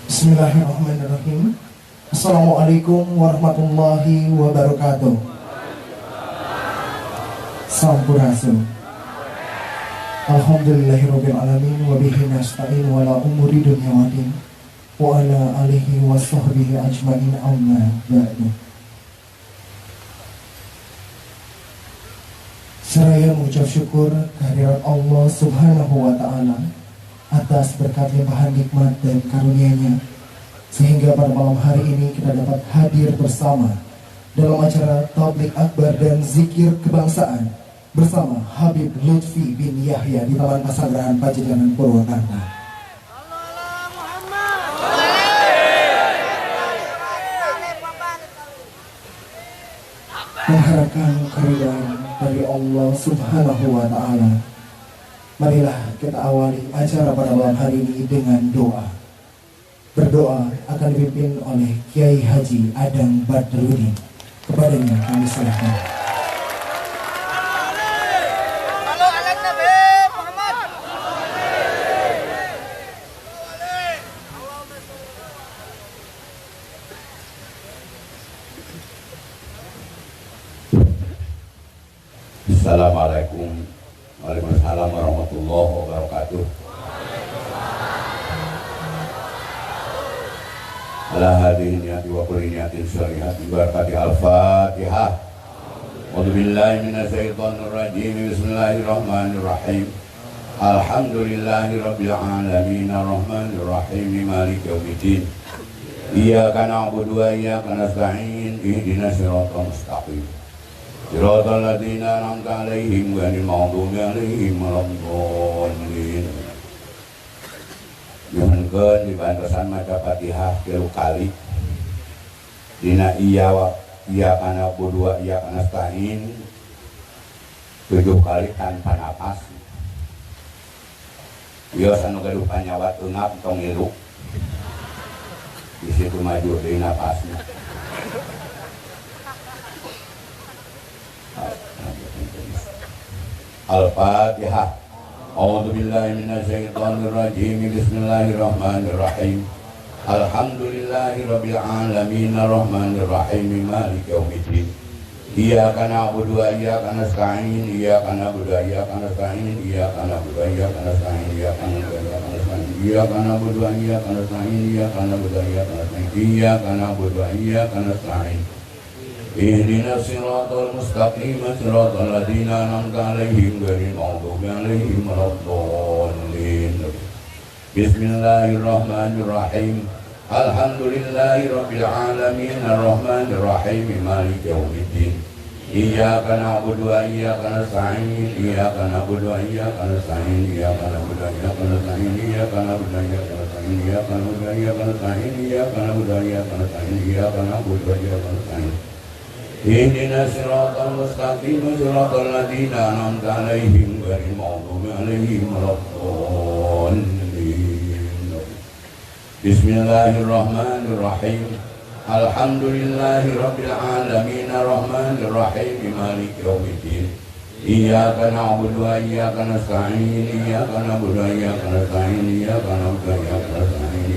Bismillahirrahmanirrahim. Assalamualaikum warahmatullahi wabarakatuh. Sampurasun. Alhamdulillahirabbil alamin wa bihi nasta'in wa la umuri dunya waddin wa ala alihi wa sahbihi ajmain amma ba'du. Seraya mengucap syukur kehadirat Allah Subhanahu wa taala atas berkat limpahan nikmat dan karunia-Nya, sehingga pada malam hari ini kita dapat hadir bersama dalam acara tablik akbar dan zikir kebangsaan bersama Habib Lutfi bin Yahya di Taman Pasanggerahan Pajajaran Purwakarta. Mengharapkan keridhaan dari Allah Subhanahu wa taala, marilah kita awali acara pada malam hari ini dengan doa. Berdoa akan dipimpin oleh Kiai Haji Adang Badrudin. Kepadanya kami serahkan. Assalamualaikum warahmatullahi wabarakatuh. Ala hadhihi niyati wa kulli niyatin sholihati barakati al-Fatihah. A'udzu billahi minasyaitonir rajim. Bismillahirrahmanirrahim. Alhamdulillahi rabbil alamin arrahmanir rahim maliki yaumiddin. Iyyaka na'budu wa iyyaka nasta'in. Ihdinas siratal mustaqim. Siratal ladzina an'amta 'alaihim ghairil maghdubi 'alaihim waladdallin. Nyuhunkeun dibantosan maca Fatihah 3 kali. Dina iya kana budua iya kana nasta'in 7 kali tanpa napas. Bios anu gaduh panyawa eungap tong ngilu. Di situ maju deui napasna. Al-Fatihah. A'udzu billahi minasyaitonir rajim. Bismillahirrahmanirrahim. Alhamdulillahirabbil alamin arrahmanir rahim maliki yaumiddin. Iyyaka na'budu wa iyyaka nasta'in. Iyyaka na'budu wa iyyaka nasta'in. Iyyaka na'budu wa iyyaka nasta'in. Iyyaka na'budu wa iyyaka nasta'in. Iyyaka na'budu wa iyyaka nasta'in. Iyyaka na'budu wa iyyaka nasta'in. Ihdinas siratal mustaqim, siratal ladzina an'amta 'alaihim ghairil maghdubi 'alaihim waladdallin. Bismillahirrahmanirrahim. Alhamdulillahirabbil alamin arrahmanir rahim maliki yaumiddin. Iyyaka na'budu wa iyyaka nasta'in. Iyyaka na'budu wa iyyaka nasta'in. Iyyaka na'budu wa iyyaka nasta'in. Iyyaka na'budu wa iyyaka nasta'in. Iyyaka na'budu wa iyyaka nasta'in. Iyyaka na'budu wa iyyaka nasta'in. Iyyaka na'budu wa iyyaka nasta'in. Ihdinas siratal mustaqim, siratal ladzina an'amta 'alaihim ghairil maghdubi 'alaihim waladdallin. Bismillahirrahmanirrahim. Alhamdulillahirabbil alamin arrahmanir rahim maliki yaumiddin. Iyyaka na'budu wa iyyaka nasta'in. Iyyaka na'budu wa iyyaka nasta'in. Iyyaka na'budu wa iyyaka nasta'in.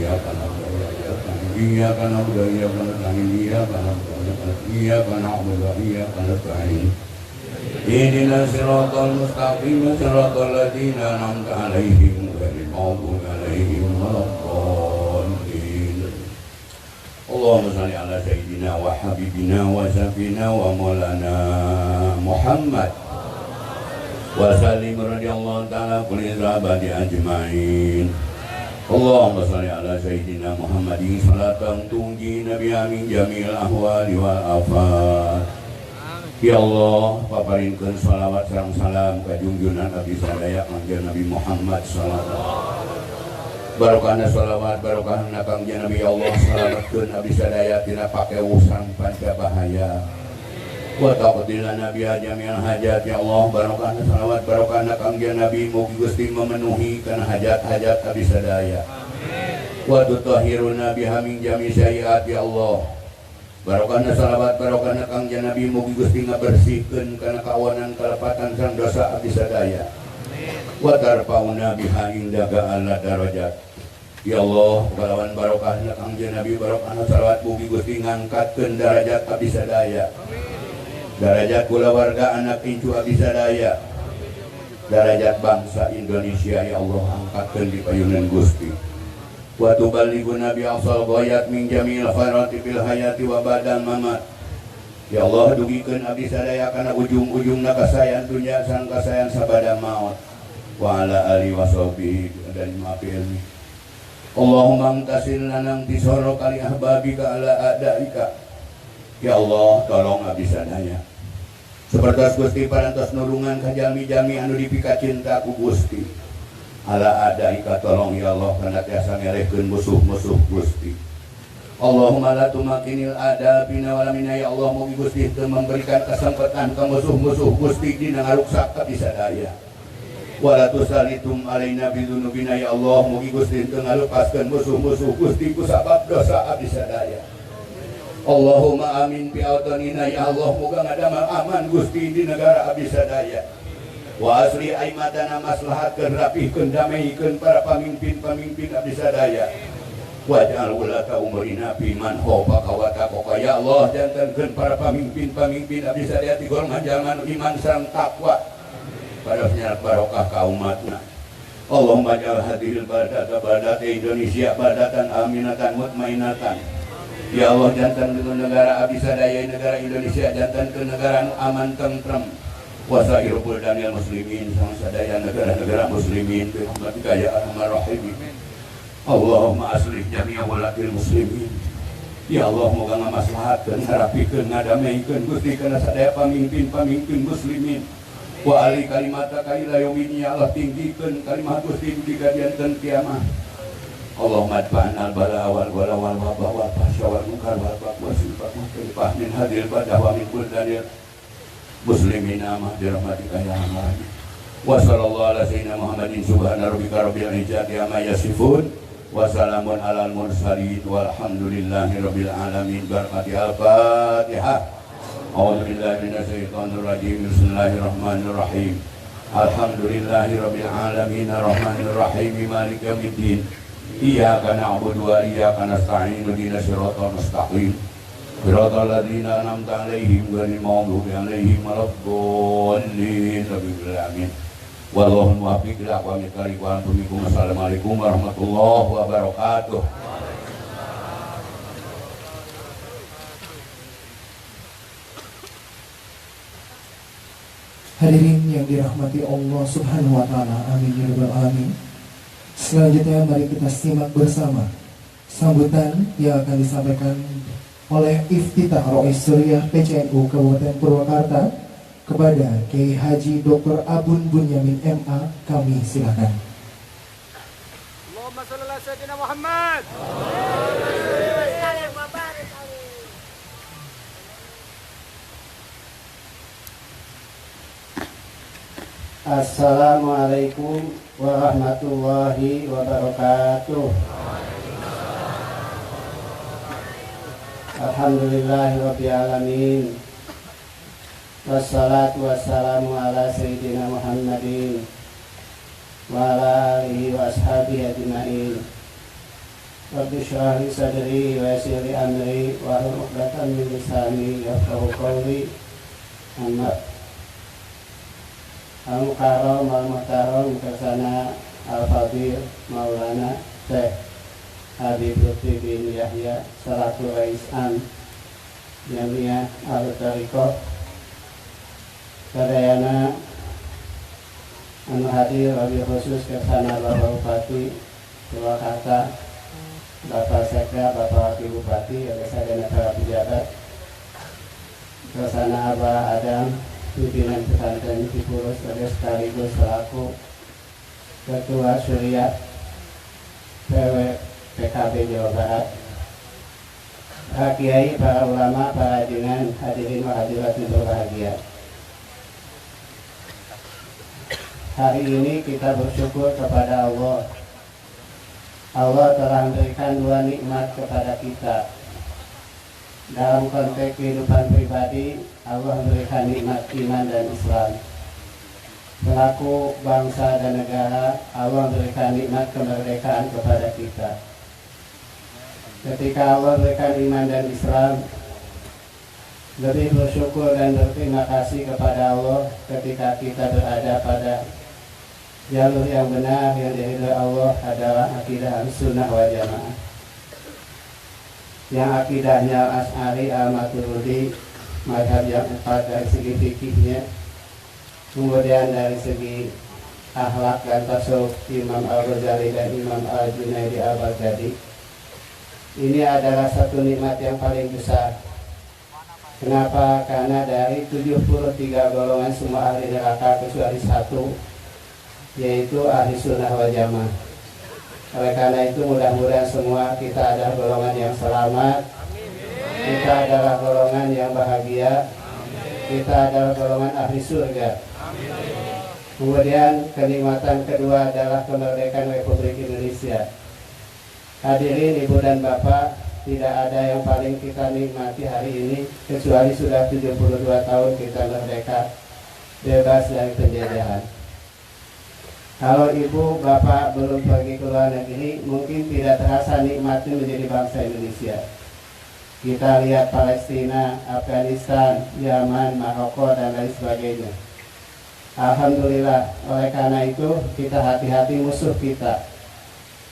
Iyyaka na'budu wa iyyaka nasta'in. Iyyaka na'budu wa iyyaka nasta'in. Iyyaka na'budu wa iyyaka nasta'in. Ihdinas siratal mustaqim, siratal ladzina an'amta 'alaihim ghairil maghdubi 'alaihim waladdallin. Allahumma shalli ala sayyidina wa habibina wa safina wa maulana Muhammad wa sallim radhiyallahu ta'ala kulli sahabati ajma'in. Allahumma shalli ala sayyidina Muhammadin salatan tunjina biha min jamil ahwali wal afat. Ya Allah, paparinkeun shalawat sareng salam ka junjungan Nabi sadaya kanjeng Nabi Muhammad sallallahu. Barokahna shalawat, barokahna kanjeng Nabi Allah salametkeun Nabi sadaya tina pakewusan pancabahaya. Wa taqdilana biha jami'al hajat ya Allah, barokahna shalawat, barokahna kanjeng Nabi mugi Gusti memenuhi kana hajat-hajat Nabi sadaya. Amin. Wa tutahhiruna biha min jami' sayyi'at ya Allah. Barokahna salawat barokahna Kangjeng Nabi mugi Gusti ngabersihkeun kana kawanan kalepatan sang dosa abdi sadaya. Wa tarfauna biha indaga ala darajat. Ya Allah, kalawan barokahna Kangjeng Nabi barokahna salawat mugi Gusti ngangkatkeun derajat abdi sadaya. Derajat kulawarga anak incu abdi sadaya. Derajat bangsa Indonesia ya Allah angkatkeun di payunan Gusti. Wa tuballighuna bi asal ghayat min jamil khairati fil hayati wa badal mamat. Ya Allah dugikeun abdi sadaya kana ujung-ujungna kasayan dunya sang kasayan sabada maut. Wa ala alihi wa sahbihi dan ma'afilni. Allahumma amtasil lana intisara kali ahbabika ala a'daika. Ya Allah tolong abdi sadaya. Seperti Gusti parantos nurungan ka jalmi-jalmi anu dipika cinta ku Gusti. Ala adaika tolong ya Allah kana tiasa ngelehkeun musuh-musuh Gusti. Allahumma la tumakinil ada bina wala minna ya Allah mugi Gusti teu memberikan kesempatan ka musuh-musuh Gusti dina ngaruksak abdi sadaya. Wala tusalitum alaina bidunubina ya Allah mugi Gusti teu ngalupaskeun musuh-musuh Gusti ku sabab dosa abdi sadaya. Allahumma amin fi autanina ya Allah moga ngadamel aman Gusti di negara abdi sadaya. Wa asli aimatana maslahatkeun rapihkeun damaiikeun para pamimpin-pamimpin abdi sadaya. Waj'al ulata umurina fi man hofa kawata koka ya Allah jantankeun para pamimpin-pamimpin abdi sadaya ti golongan jalma iman sareng takwa. Pada penyerat barokah ka umatna. Allahumma ja'al hadhil baldat Indonesia baldatan aminatan mutmainatan. Ya Allah jantan ke negara abdi sadaya negara Indonesia jantan ke negara anu aman tentrem. Wasair buldanil muslimin sang sadaya negara-negara muslimin bi rahmatika ya arhamar rahimin. Allahumma aslih jami'a walatil muslimin. Ya Allah moga ngamaslahatkeun ngarapikeun ngadameikeun Gusti kana sadaya pamimpin-pamimpin muslimin. Wa ali kalimataka ila yaumil ya Allah tinggikeun kalimat Gusti digadiankeun kiamat. Allahumma adfa'na al-bala wal wala wal wabah wal fahsya wal munkar wal baghi wa sifat mukhtalifah min hadhil badah wa min buldanil muslimina ma bi rahmatika ya arhamar rahimin. Wa sallallahu ala sayyidina Muhammadin subhana rabbika rabbil izzati amma yasifun wa salamun alal mursalin walhamdulillahi rabbil alamin. Barakati al-Fatihah. A'udzu billahi minasy syaithanir rajim. Bismillahirrahmanirrahim. Alhamdulillahi rabbil alamin arrahmanir rahim maliki yaumiddin. Iyyaka na'budu wa iyyaka nasta'in ihdinas siratal mustaqim siratal ladzina an'amta 'alaihim ghairil maghdubi 'alaihim waladdallin amin. Wallahu muwaffiq ila aqwamit thariq wa antum. Assalamualaikum warahmatullahi wabarakatuh. Hadirin yang dirahmati Allah Subhanahu wa taala, amin ya rabbal alamin. Selanjutnya mari kita simak bersama sambutan yang akan disampaikan oleh Iftitah Rois Suriah PCNU Kabupaten Purwakarta kepada Kiai Haji Dr. Abun Bunyamin MA. Kami silakan. Allahumma shalli ala sayyidina Muhammad. Assalamualaikum warahmatullahi wabarakatuh. Alhamdulillahirabbil alamin. Wassalatu wassalamu ala sayyidina Muhammadin wa ala alihi wa ashabihi ajma'in. Rabbi shrah li sadri wa yassir li amri wa hlul 'uqdatam min lisani yafqahu qawli. Amma Al-Mukarram Al-Muhtaram Kersana Al-Fadhil Maulana Syekh Habib Lutfi bin Yahya Salatul Rais'an Jami'ah Al-Tariqah Sadayana anu hadir wabil khusus Kersana Bapak Bupati Purwakarta, Bapak Sekda, Bapak Wakil Bupati, Sadayana para pejabat Kersana Abah Adam pimpinan pesantren Cipulus sekaligus selaku Ketua Syuriah PW PKB Jawa Barat, para kiai, para ulama, para hadirin wa hadirat yang berbahagia. Hari ini kita bersyukur kepada Allah. Allah telah memberikan dua nikmat kepada kita, dalam konteks kehidupan pribadi, Allah memberikan nikmat iman dan Islam. Selaku bangsa dan negara, Allah memberikan nikmat kemerdekaan kepada kita. Ketika Allah berikan iman dan Islam, lebih bersyukur dan berterima kasih kepada Allah ketika kita berada pada jalur yang benar yang diridhoi Allah adalah akidah Ahlussunnah wal Jamaah. Yang akidahnya Asy'ari Al-Maturidi, mazhab yang 4 dari segi fikihnya, kemudian dari segi akhlak dan tasawuf Imam Al-Ghazali dan Imam Al-Junaidi Al-Baghdadi. Ini adalah satu nikmat yang paling besar. Kenapa? Karena dari 73 golongan semua ahli neraka kecuali satu, yaitu ahli sunnah wal jamaah. Oleh karena itu mudah-mudahan semua kita adalah golongan yang selamat, kita adalah golongan yang bahagia, kita adalah golongan ahli surga. Kemudian kenikmatan kedua adalah kemerdekaan Republik Indonesia. Hadirin ibu dan bapak, tidak ada yang paling kita nikmati hari ini kecuali sudah 72 tahun kita merdeka, bebas dari penjajahan. Kalau ibu bapak belum pergi ke luar negeri, mungkin tidak terasa nikmatnya menjadi bangsa Indonesia. Kita lihat Palestina, Afghanistan, Yaman, Maroko dan lain sebagainya. Alhamdulillah, oleh karena itu kita hati-hati musuh kita.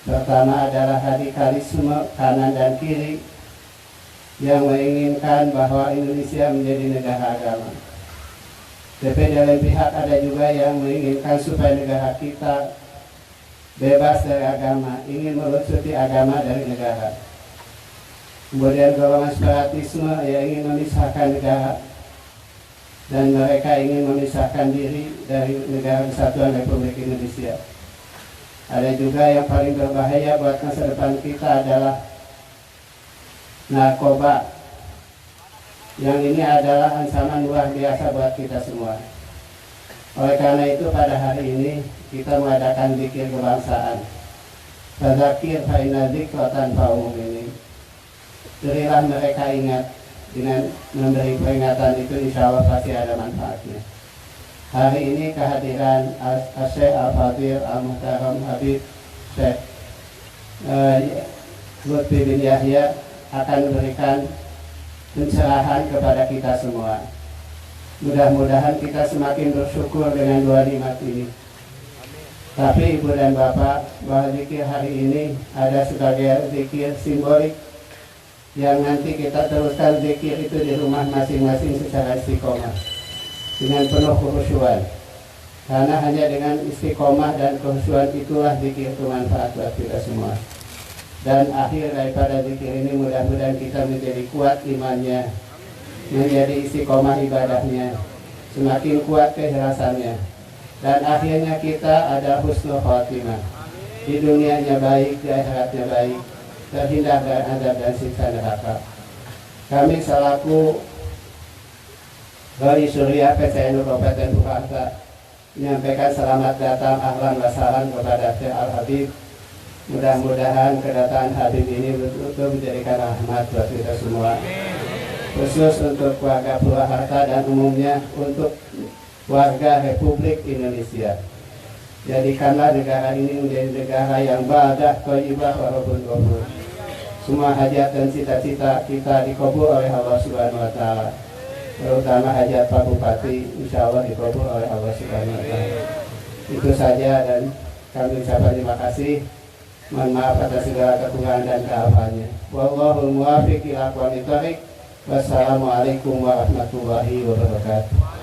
Pertama adalah radikalisme kanan dan kiri yang menginginkan bahwa Indonesia menjadi negara agama. Tapi dari pihak ada juga yang menginginkan supaya negara kita bebas dari agama, ingin melucuti agama dari negara. Kemudian golongan separatisme yang ingin memisahkan negara, dan mereka ingin memisahkan diri dari negara kesatuan Republik Indonesia. Ada juga yang paling berbahaya buat masa depan kita adalah narkoba. Yang ini adalah ancaman luar biasa buat kita semua. Oleh karena itu pada hari ini kita mengadakan zikir kebangsaan. Fadzakir fa inna dzikra tanfa'ul mu'minin. Berilah mereka ingat, dengan memberi peringatan itu insya Allah pasti ada manfaatnya. Hari ini kehadiran Syekh Al-Fadhil Al-Muhtaram Habib Syekh Lutfi bin Yahya akan memberikan pencerahan kepada kita semua. Mudah-mudahan kita semakin bersyukur dengan dua nikmat ini. Tapi ibu dan bapak, bahwa zikir hari ini ada sebagai zikir simbolik yang nanti kita teruskan zikir itu di rumah masing-masing secara istiqomah dengan penuh kekhusyuan. Karena hanya dengan istiqomah dan kekhusyuan itulah zikir bermanfaat buat kita semua. Dan akhir daripada zikir ini mudah-mudahan kita menjadi kuat imannya, menjadi istiqomah ibadahnya, semakin kuat keikhlasannya, dan akhirnya kita ada husnul khotimah. Di dunianya baik, di akhiratnya baik, terhindar dari azab dan siksa neraka. Kami selaku dari Surya PCNU Kabupaten Purwakarta menyampaikan selamat datang ahlan wa sahlan kepada Syekh Al-Habib. Mudah-mudahan kedatangan Habib ini betul-betul menjadikan rahmat buat kita semua, khusus untuk warga Purwakarta dan umumnya untuk warga Republik Indonesia. Jadikanlah negara ini menjadi negara yang badah, thayyibah, walaupun ghafur. Semua hajat dan cita-cita kita dikabul oleh Allah Subhanahu wa taala. Terutama hajat Pak Bupati, insya Allah dikabul oleh Allah Subhanahu wa taala. Itu saja, dan kami ucapkan terima kasih. Mohon maaf atas segala kekurangan dan kealpaannya. Wallahul muwaffiq ila aqwamit thoriq. Wassalamualaikum warahmatullahi wabarakatuh.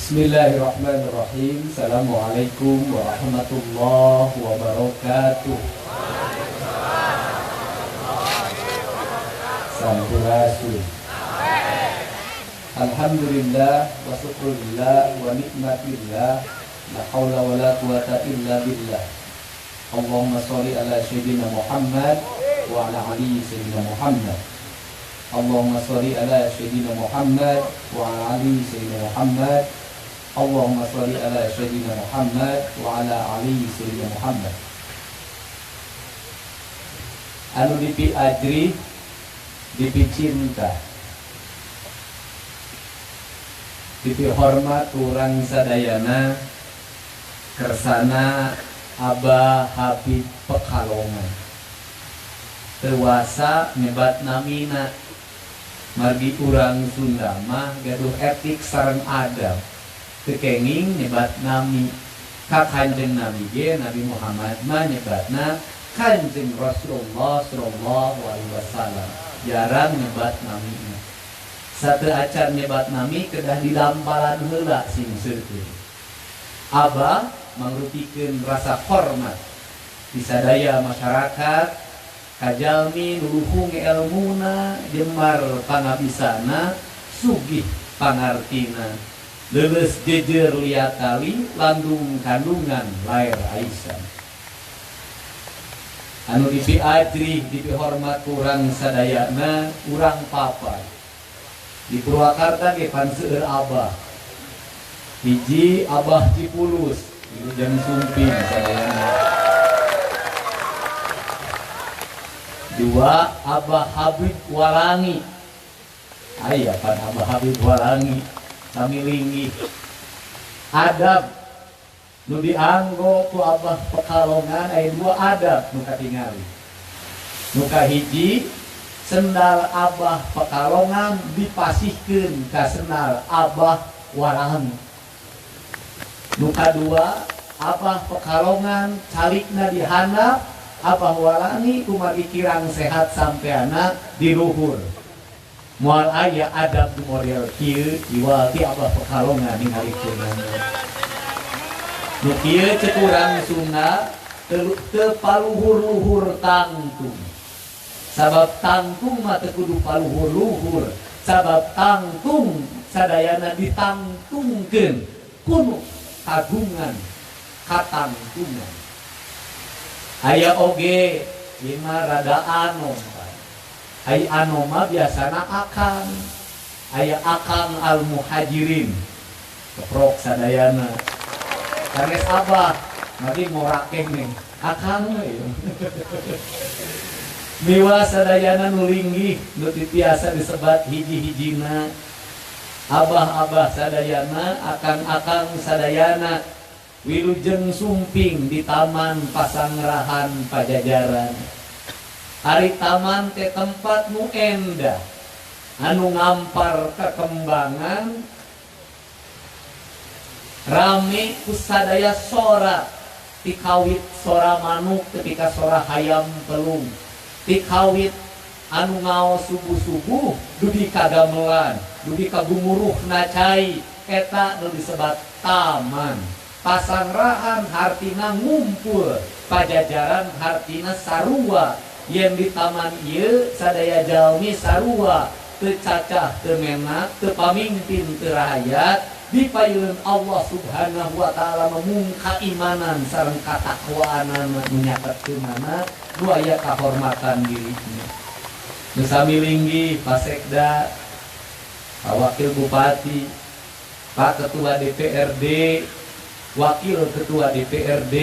Bismillahirrahmanirrahim. Assalamualaikum warahmatullahi wabarakatuh. Sampurasun. Alhamdulillah wa syukurillah wa nikmatillah. La haula wa la quwata illa billah. Allahumma sholli ala sayyidina Muhammad wa ala ali sayyidina Muhammad. Allahumma sholli ala sayyidina Muhammad wa ala ali sayyidina Muhammad. Allahumma sholli ala sayyidina Muhammad wa ala ali sayyidina Muhammad. Anu dipi ajri, dipi cinta, dipi hormat urang sadayana kersana Abah Habib Pekalongan. Tewasa nyebat namina margi urang Sunda mah gaduh etik sareng adab. Kekenging nyebat nami ka Kanjeng Nabi ge Nabi Muhammad mah nyebatna Kanjeng Rasulullah sallallahu alaihi wasallam. Jarang nyebat namina. Satu acan nyebat nami kedah dilampalan heula sing seukeut. Abah mangrupikeun rasa hormat di sadaya masyarakat kajalmi nuruhung elmuna jemar pangabisana sugih pangartina leuleus jejer liatali landung kandungan lair Aisyah. Anu dipi ajri dipi hormat urang sadayana urang papa di Purwakarta ge pan seueur Abah. Hiji Abah Cipulus itu jam sumping sadayana. Dua Abah Habib Walangi. Aya pan Abah Habib Walangi kami linggih. Adab nu dianggo ku Abah Pekalongan aya dua adab nu katingali. Nu kahiji sendal Abah Pekalongan dipasihkeun ka sendal Abah Walangi. Nu kadua Abah Pekalongan calikna dihandap Abah Walangi kumagi kirang sehat sampeana di luhur. Moal aya adab di model kieu jiwa ti Abah Pekalongan ningalikeun. Nu kieu ceuk urang Sunda teu paluhur-luhur tangtung. Sabab tangtung mah teu kudu paluhur-luhur. Sabab tangtung sadayana ditangtungkeun kudu kagungan katangtungan. Aya oge ieu mah rada anom. Aya anom mah biasana akang. Aya akang al-muhajirin. Keprok sadayana. Sanes Abah, mari morakeng nih. Akang we. Miwa sadayana nu linggih nu tiasa disebat hiji-hijina. Abah-abah sadayana, akang-akang sadayana wilujeng sumping di Taman Pasangrahan Pajajaran. Ari taman teh tempat nu endah anu ngampar kekembangan rame ku sadaya sora tikawit sora manuk ketika sora hayam pelung tikawit anu ngao subuh-subuh dudi kagamelan dudi kagumuruh nacai eta nu disebat taman Pasangrahan hartina ngumpul Pajajaran hartina sarua yen di taman ieu sadaya jalmi sarua teu cacah teu menak teu pamimpin teu rakyat dipayeuleun Allah Subhanahu wa taala memungka imanan sareng katakwaanan menyaketeunana nu aya kahormatan dirinya. Nu sami linggih Pak Sekda, Pak Wakil Bupati, Pak Ketua DPRD, Wakil Ketua DPRD,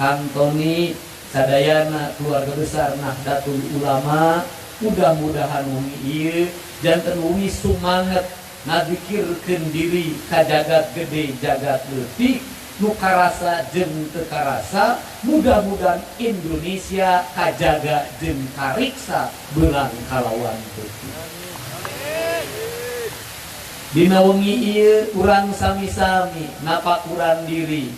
Kang Tony, sadayana keluarga besar Nahdlatul Ulama, mudah-mudahan umi ieu janten umi sumanget ngadzikirkeun diri ka jagat gede jagat leutik nu karasa jeung teu karasa, mudah-mudahan Indonesia kajaga jeung kariksa beunang kalawan teuing. Dina wengi ieu urang sami-sami napakuran diri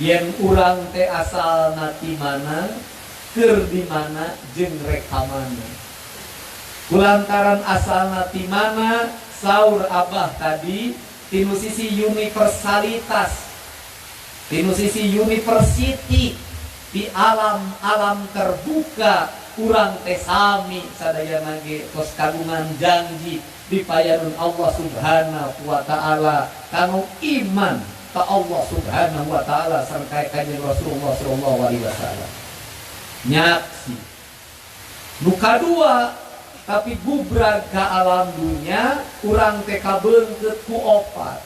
yen urang teh asalna ti mana keur di mana jeung rekamana. Kulantaran asalna ti mana saur Abah tadi tinu sisi universalitas, tinu sisi university di alam terbuka urang teh sami sadayana ge tos kagungan janji dipayanun Allah Subhanahu wa taala kanu iman ka Allah Subhanahu wa taala sareng kanjeng Rasulullah sallallahu alaihi wasallam. Nyaksi nu kadua tapi bubrag ka alam dunia urang teh kabeungkeut ku opat.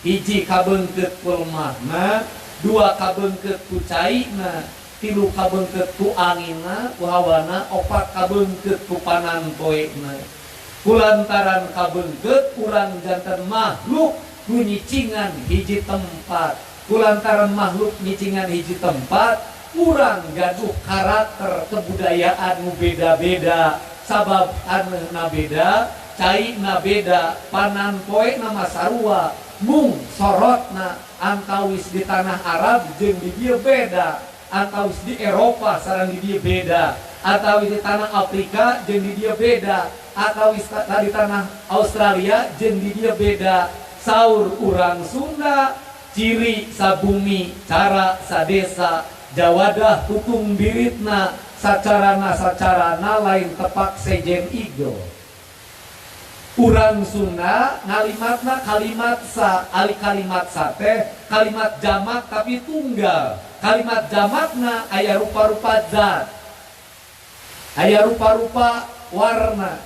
Hiji kabeungkeut ku lemahna, dua kabeungkeut ku caina, tilu kabeungkeut ku anginna, ku hawana, opat kabeungkeut ku pananpoena. Kulantaran kabeungkeut urang janten makhluk ku nyicingan hiji tempat. Kulantaran makhluk nyicingan hiji tempat, urang gaduh karakter kebudayaan nu beda-beda. Sabab anna beda, caina beda, pananpoena mah sarua, mung sorotna antawis di tanah Arab jeung di dieu beda. Antawis di Eropa sareng di dia beda, atau di tanah Afrika jeung di dia beda, atau di tanah Australia jeung di dia beda. Saur urang Sunda ciri sabumi cara sadesa jawadah tutung biritna sacarana lain tepak sejen igo. Urang Sunda ngalimatna kalimat sa ali kalimat teh kalimat jamak tapi tunggal. Kalimat jamakna aya rupa-rupa zat, aya rupa-rupa warna,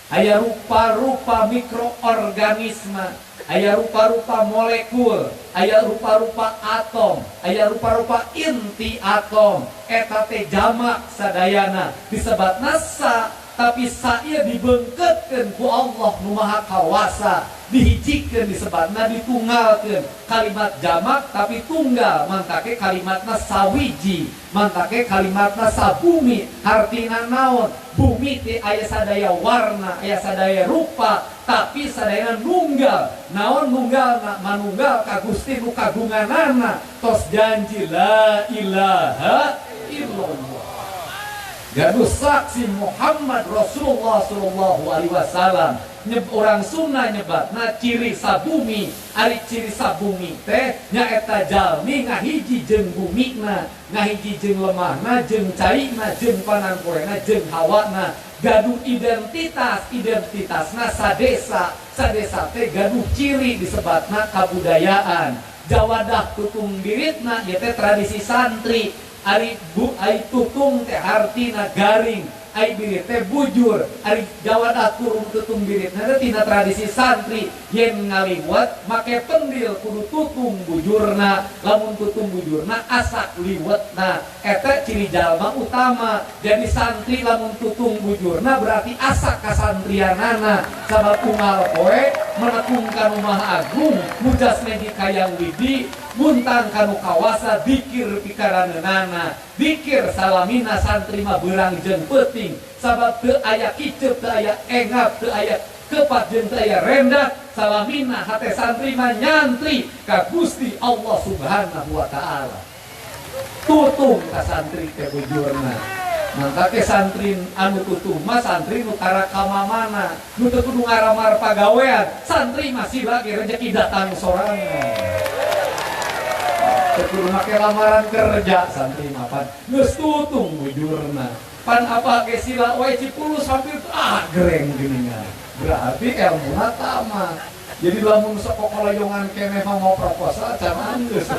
aya rupa-rupa mikroorganisme, aya rupa-rupa molekul, aya rupa-rupa atom, aya rupa-rupa inti atom. Eta teh jamak sadayana disebatna sa, tapi saya dibeungkeutkeun ku Allah nu Maha Kawasa, dihijikeun disebatna ditunggalkeun. Kalimat jamak tapi tunggal, mantake kalimatna sawiji, mantake kalimatna sabumi. Artina naon? Bumi teh aya sadaya warna, aya sadaya rupa, tapi sadayana nunggal. Naon nunggalna? Manunggal ka Gusti nu kagunganana. Tos janji la ilaha illallah. Gaduh saksi Muhammad Rasulullah sallallahu alaihi wasallam. Orang Sunda nyebatna ciri sabumi. Ari ciri sabumi teh nyaeta jalmi ngahiji jeung bumina, ngahiji jeung lemahna, jeung caina, jeung pananpoena, jeung hawana. Gaduh identitasna sadesa. Sadesa teh gaduh ciri disebatna kabudayaan. Jawadah tutung biritna ieu teh tradisi santri. Ari tutung teh artina garing, ai birit teh bujur. Ari jawadah turun tutung biritna teh tina tradisi santri. Yen ngaliwat make pendil kudu tutung bujurna. Lamun tutung bujurna asak liwetna. Eta ciri jalma utama. Jadi santri lamun tutung bujurna berarti asak kasantrianana. Sabab unggal poe menekung kanu Maha Agung, mujasna di kayang widi, muntang kanu kawasa dikir pikaranenana. Dikir salamina santri mah beurang jeung peuting. Sabab teu aya kiceup, teu aya engap, teu aya kepat jeung teu aya rendah. Salamina hate santri mah nyantri ka Gusti Allah Subhanahu wa taala. Tutung ka santri teh bujurna. Mangka ke santri anu tutung mah santri nu karakamamana, nu teu kudu ngaramar pagawean. Santri masih lagi rezeki datang sorangan. Kudu make lamaran kerja santri mah pan geus tutung bujurna. Pan apa ge sila we cipulus hampir gereng geuningan. Berarti ilmuna tamat. Jadi lamun sok kokoloyongan keneh mau proposal can geus.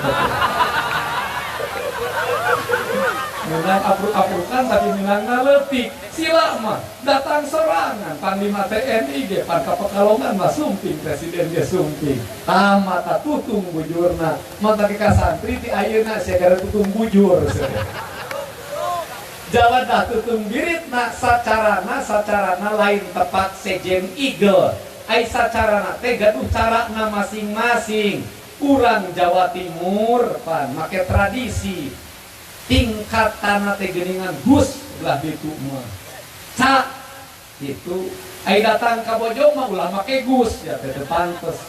Minang apruk-aprukan tapi minang ngaletik. Sila mah datang sorangan. Panglima TNI ge pan ka Pekalongan mah sumping, presiden ge sumping. Tamata tutung bujurna. Mantake ka santri ti ayeuna sagara tutung bujur. Jawadah tutung biritna sacarana lain tepat sejen igel. Ai sacarana teh gaduh carana masing-masing. Urang Jawa Timur pan make tradisi tingkat tanah teh geuningan gus belah ditu mah. Ca itu ai datang ka Bojong mah ulah make gus ya teh pantes.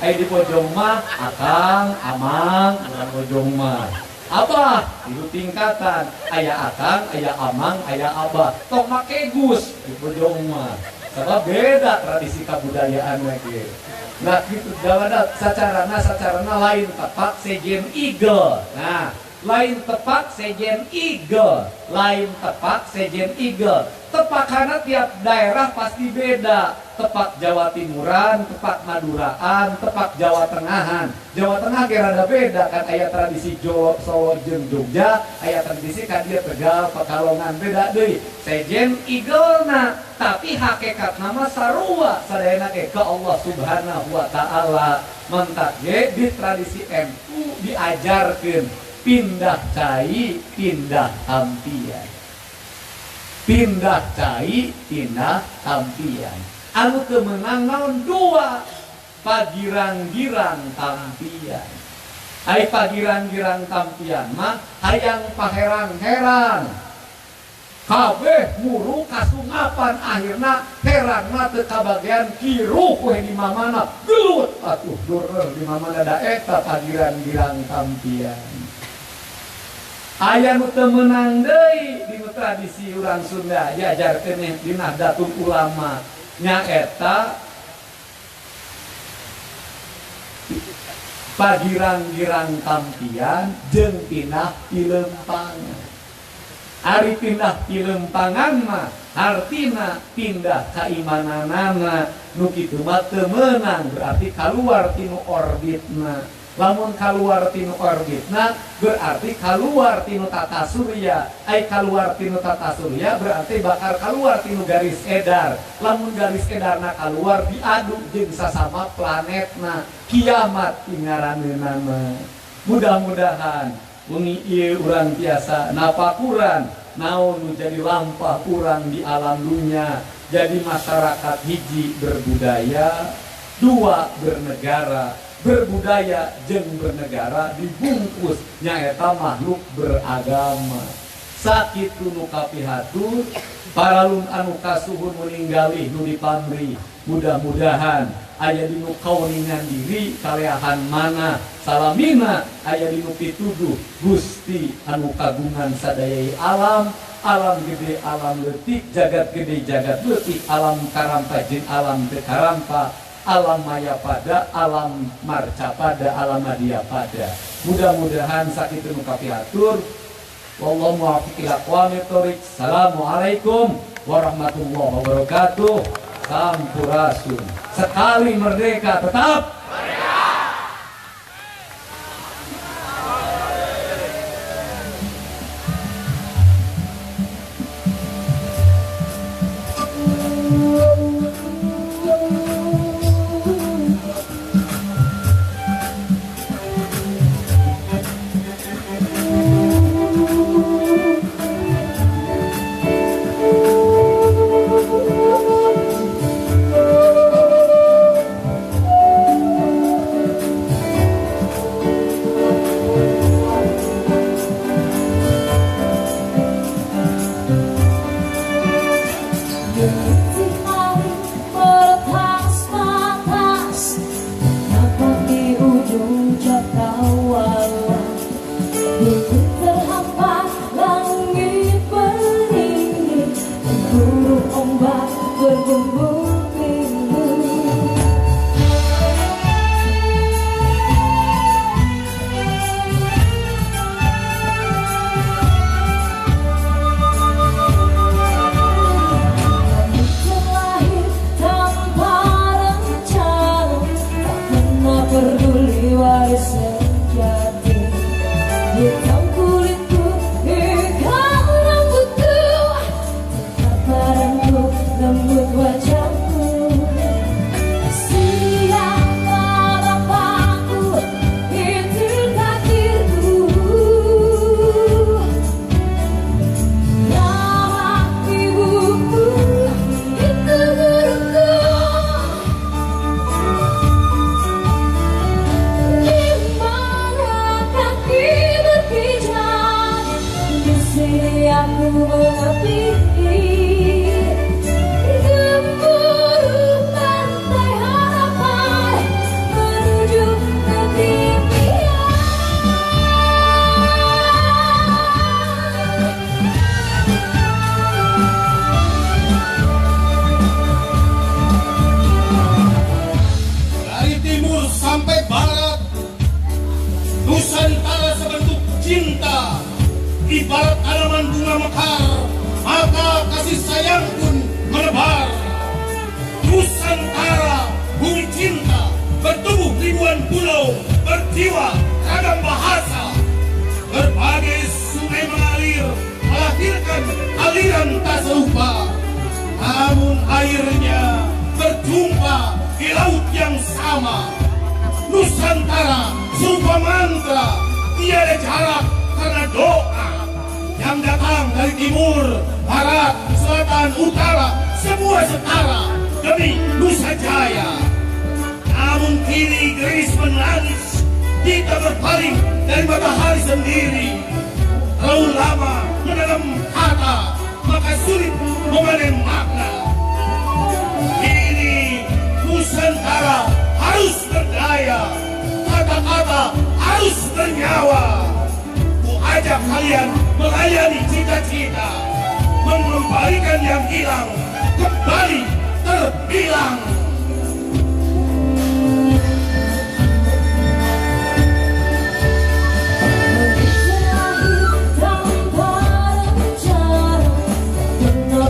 Ai di Bojong mah akang, amang, urang Bojong mah. Abah itu tingkatan, aya akang, aya amang, aya abah, tong make gus di bojong mah. Sebab beda tradisi kebudayaan lagi. Nah gitu jawaban sacarana lain tepat sejen eagle. Nah lain tepat sejen eagle, lain tepat sejen eagle. Tepakana tiap daerah pasti beda. Tepak Jawa Timuran, tepak Maduraan, tepak Jawa Tengahan. Jawa Tengah kira ada beda kan, aya tradisi Solo jeung Jogja, aya tradisi kan dia Tegal, Pekalongan beda deui. Sejen eagle-na, tapi hakikat nama sarua sadayana ke Allah Subhanahu wa taala. Mentak ge di tradisi NU diajarkeun pindah cai, pindah tampian. Pindah cai, pindah tampian. Anu teu meunang naon dua pagirang-girang tampian. Ai pagirang-girang tampian mah hayang paherang-herang. Kabeh muru kasungapan akhirna herangna teu kabagian kiru ku di mamana gelut atuh dureuh di mamana da eta pagirang-girang tampian. Aya nu teu meunang deui dina tradisi urang Sunda diajarkeun di Nahdlatul Ulama nyaeta pagirang-girang tampian jeung pindah pilempangan. Ari pindah pilempangan mah artina pindah kaimananana nu kitu mah teu meunang berarti kaluar tinu orbitna. Lamun kaluar tinu orbitna berarti kaluar tinu tata surya. Ai kaluar tinu tata surya berarti bakal keluar tinu garis edar. Lamun garis edarna keluar diadu jeung sasama planetna. Kiamat ingaraneunna mah. Mudah-mudahan wengi ieu urang tiasa napakuran naon nu jadi lampah urang di alam dunya. Jadi masyarakat hiji berbudaya, dua bernegara. Berbudaya jeung bernegara dibungkus nyaeta makhluk beragama. Sakitu nu kapihatur paralun anu kasuhun meninggalih nu dipamri. Mudah-mudahan aya dinu kauningan diri kaleahan mana salamina aya dinu pituduh Gusti anu kagungan sadayai alam. Alam gede alam leutik, jagat gede jagat leutik, alam karampa jeung alam teu karampa. Alam maya pada, alam marca pada, alam madia pada. Mudah-mudahan sakitu nu kapiatur. Wallahu muwaffiq ila aqwamit thoriq. Assalamualaikum warahmatullahi wabarakatuh. Sampurasun. Sekali merdeka tetap merdeka. Wajah kasih sayang pun menebar. Nusantara, bumi cinta, bertumbuh ribuan pulau, berjiwa ragam bahasa. Berbagai sungai mengalir, melahirkan aliran tak serupa. Namun airnya berjumpa di laut yang sama. Nusantara serupa mantra, tiada jarak karena doa. Yang datang dari timur, barat, selatan, utara, semua setara demi Nusa Jaya. Namun kini geris menangis, kita berpaling dari matahari sendiri. Terlalu lama menanam kata, maka sulit memanen makna. Kini Nusantara harus berdaya, kata-kata harus bernyawa. Ku ajak kalian melayani cita-cita, mengembalikan yang hilang kembali terbilang.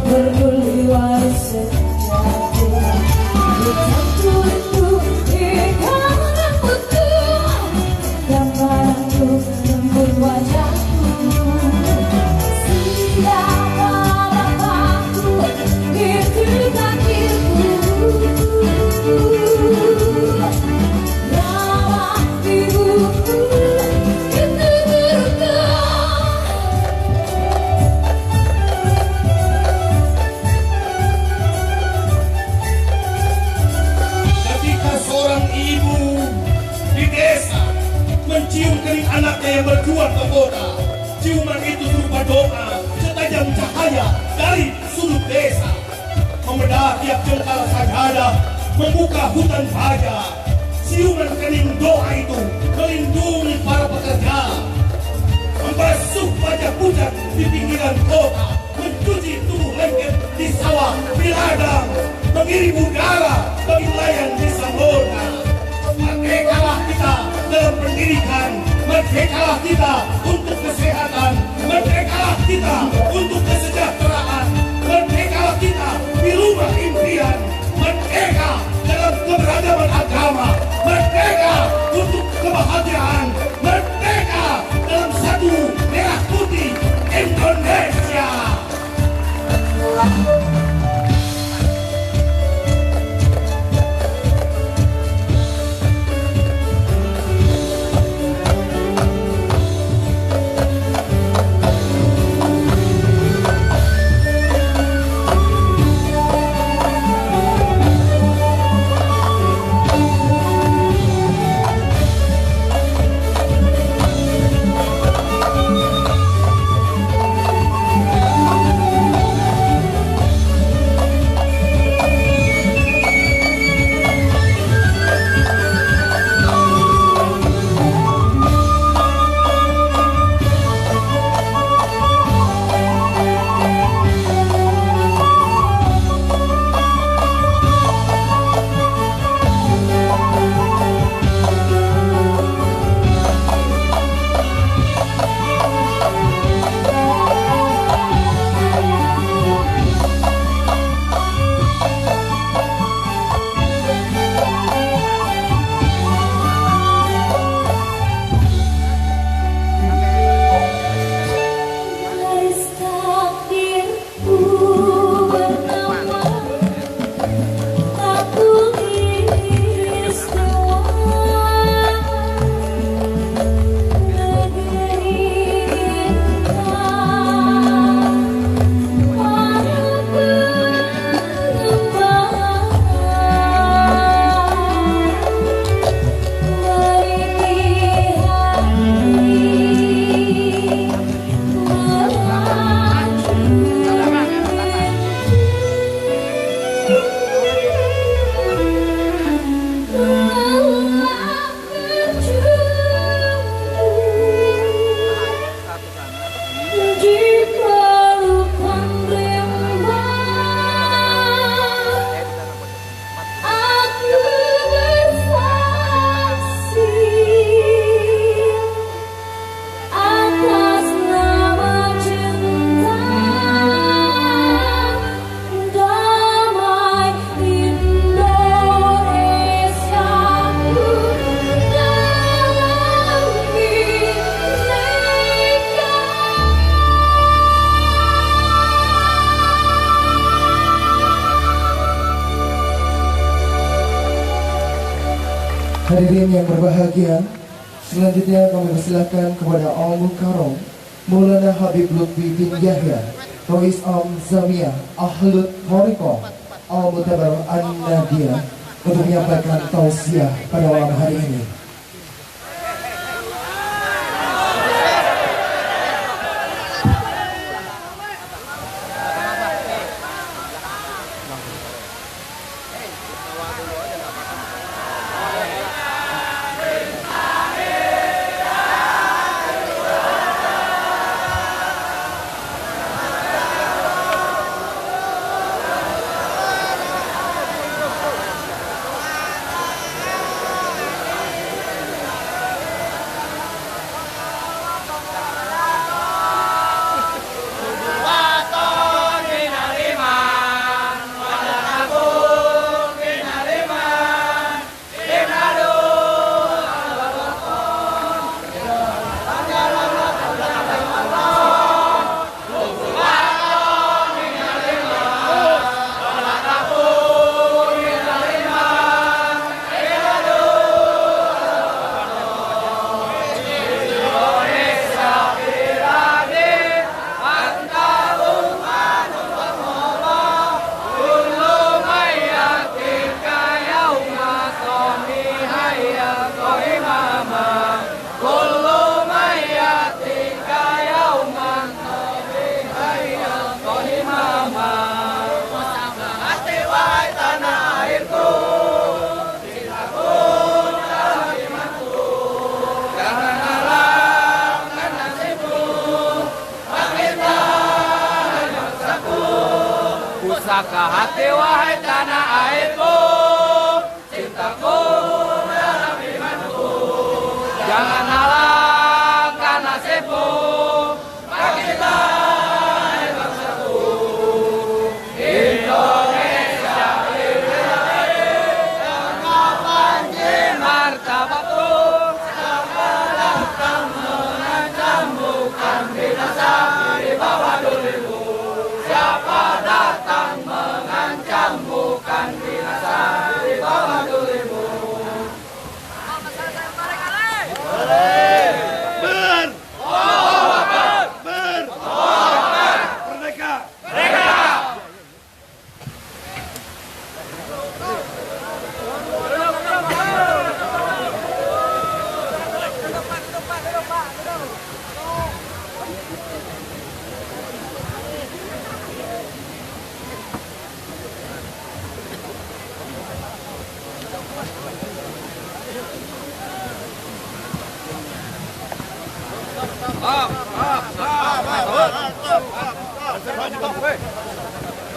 Peduli waris sejati, hitamku itu ikan rambutku, gambaranku lembut wajahku. Siapa bapakku, itu kakiku, nama ibuku, itu guruku. Seorang ibu di desa mencium kening anaknya yang berjuang ke kota. Ciuman itu berupa doa setajam cahaya dari sudut desa, membedah tiap jengkal sajadah, membuka hutan baja. Ciuman kening doa itu melindungi para pekerja, membasuh wajah pucat di pinggiran kota, mencuci tubuh lengket di sawah, di ladang, mengirim udara bagi nelayan di Samosir. Merdekalah kita dalam pendidikan, merdekalah kita untuk kesehatan, merdekalah kita untuk kesejahteraan, merdekalah kita di rumah impian, merdeka dalam keberagaman agama, merdeka untuk kebahagiaan, merdeka dalam satu merah putih Indonesia. Hadirin yang berbahagia, selanjutnya kami persilakan kepada Al-Mukarram Maulana Habib Lutfi bin Yahya, Rais Am Zamiyah Ahlut Thariqah Al-Mutabar An-Nadiyah untuk menyampaikan tausiah pada malam hari ini. Pusaka hati wahai tanah airku, cintaku dalam imanku. Jangan halangkan nasibmu, bagilah bangsaku. Indonesia panji martabatku, siapa datang mengancam bukan binasa di bawah durimu. Siapa datang mengancam bukan binasa di bawah durimu. Merdeka!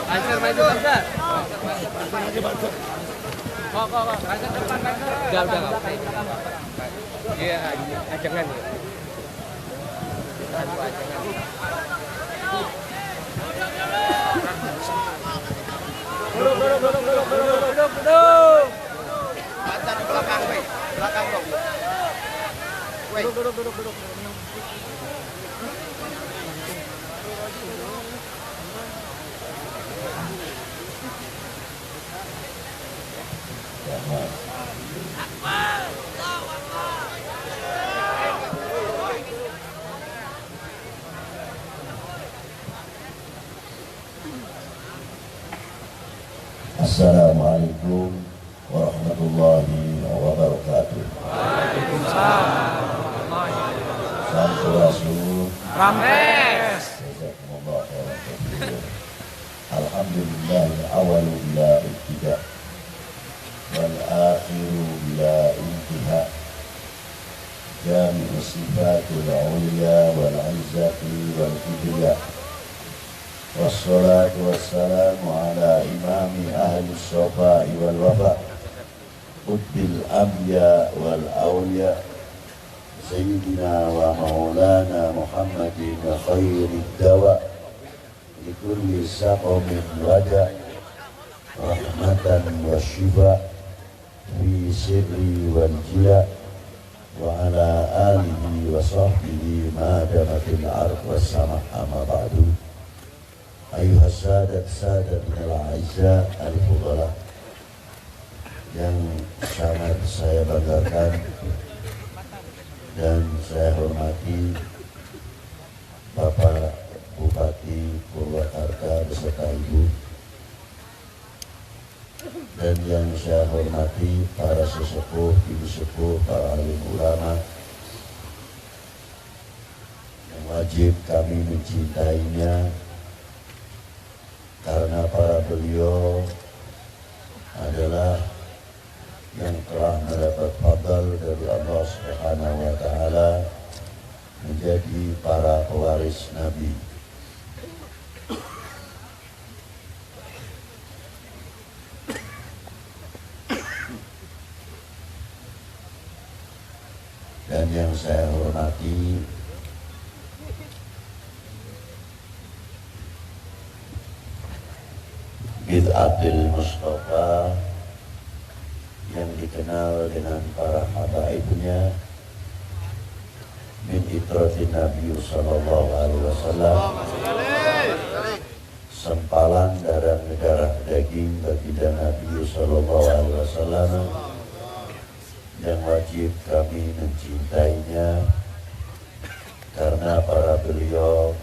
Lancar maju lancar. Kok. Lancar depan lancar. Udah. Iya, ajangan ya. Duduk. Lancar belakang, weh. Belakang dong. Weh. Duduk. Assalamualaikum warahmatullahi wabarakatuh. Sampurasun. Rampes. Jazakumullah khairan katsir. Alhamdulillah awalu bila ibtida wal akhiru bila intiha. Jami'u sifatul ulya wal izzati wal kibriya. Wassalatu wassalamu ala imami ahli syafa'i wal wafa Qutbil anbiya wal awliya Sayyidina wa maulana Muhammadin khairid dawa Likulli saqamin wada Rahmatan wa shifa Fi sirri wal jila Wa ala alihi wa sahbihi Madamatil arq wa sama amma ba'du Ayuhas sadat min al-a'izza al-fudala yang sangat saya banggakan dan saya hormati Bapak Bupati Purwakarta beserta Ibu, dan yang saya hormati para sesepuh, ibu sepuh, para alim ulama yang wajib kami mencintainya karena para beliau adalah yang telah mendapat fadl dari Allah Subhanahu wa Ta'ala menjadi para pewaris Nabi. Dan yang saya hormati Bid'atul Mustafa yang dikenal dengan para habaibnya min itratin Nabi sallallahu alaihi wasallam, sempalan darah daging baginda Nabi sallallahu alaihi wasallam yang wajib kami mencintainya karena para beliau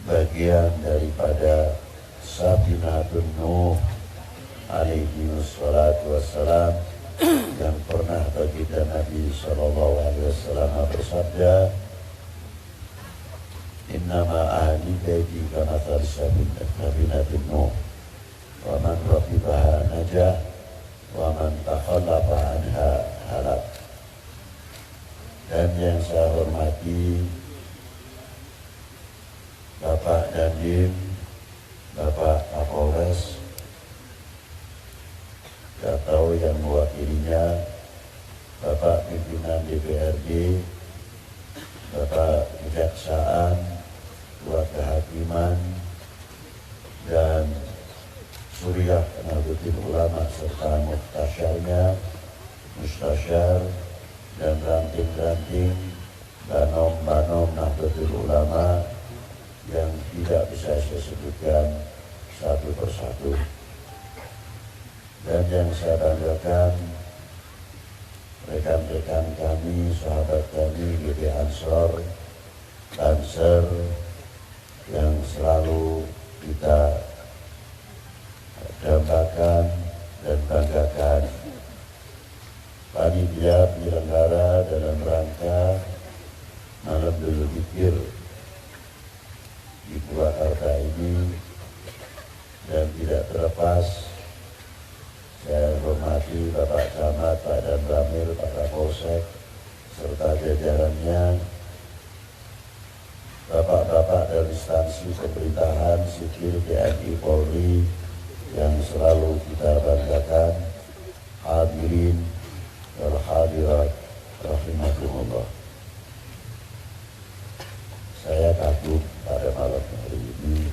bagian daripada Sabinatun Nuh alaihi wassalatu wassalam yang pernah baginda Nabi sallallahu alaihi wasallam bersabda, innama ahli baiti kamathal sabinatun Nuh wa man raqibaha najah wa man takhallafa anha halak. Dan yang saya hormati Bapak Dandim, Bapak Kapolres, atau yang mewakilinya Bapak Pimpinan DPRD, Bapak Kejaksaan, Ketua Kehakiman, dan Suriah Nahdlatul Ulama serta Mustasyar dan ranting-ranting banom-banom Nahdlatul Ulama yang tidak bisa saya sebutkan satu persatu. Dan yang saya banggakan rekan-rekan kami, sahabat kami GP Ansor, Banser yang selalu kita dambakan dan banggakan. Panitia penyelenggara dalam rangka malam Idul Fitri di Purwakarta ini, dan tidak terlepas saya hormati Bapak Camat, Pak Dan Ramil, Pak Kapolsek, serta jajarannya, Bapak-bapak dari instansi pemerintahan, sipil, TNI, Polri, yang selalu kita banggakan, hadirin wal hadirat rahimakumullah. Saya kagum pada malam hari ini,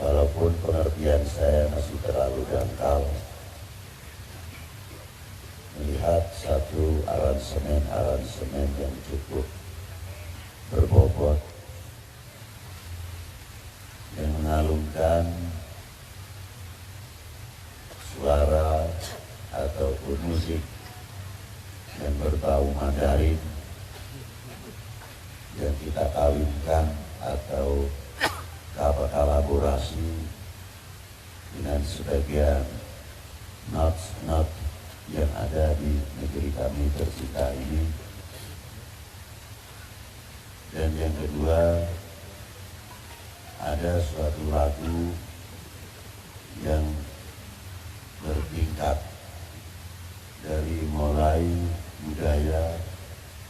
walaupun pengertian saya masih terlalu dangkal, melihat satu aransemen yang cukup berbobot yang mengalunkan suara ataupun musik yang berbau Mandarin yang kita kawinkan atau kolaborasi dengan sebagian not yang ada di negeri kami tercinta ini. Dan yang kedua, ada suatu lagu yang bertingkat dari mulai budaya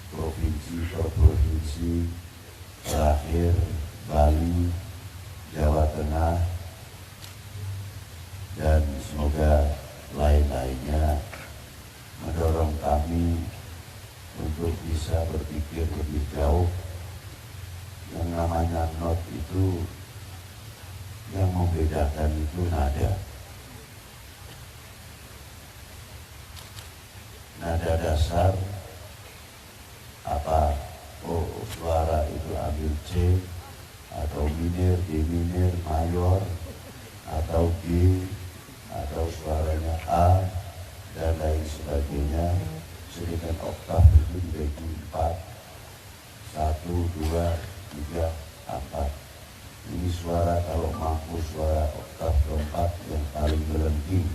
provinsi per provinsi, terakhir Bali, Jawa Tengah, dan semoga lain-lainnya mendorong kami untuk bisa berpikir lebih jauh. Yang namanya not itu, yang membedakan itu nada. Nada dasar apa? Oh, suara itu ambil C atau minor, D minor, mayor, atau G, atau suaranya A dan lain sebagainya. Sedangkan oktav itu dibagi 4, 1, 2, 3, 4. Ini suara kalau mampu suara oktav keempat yang paling melengking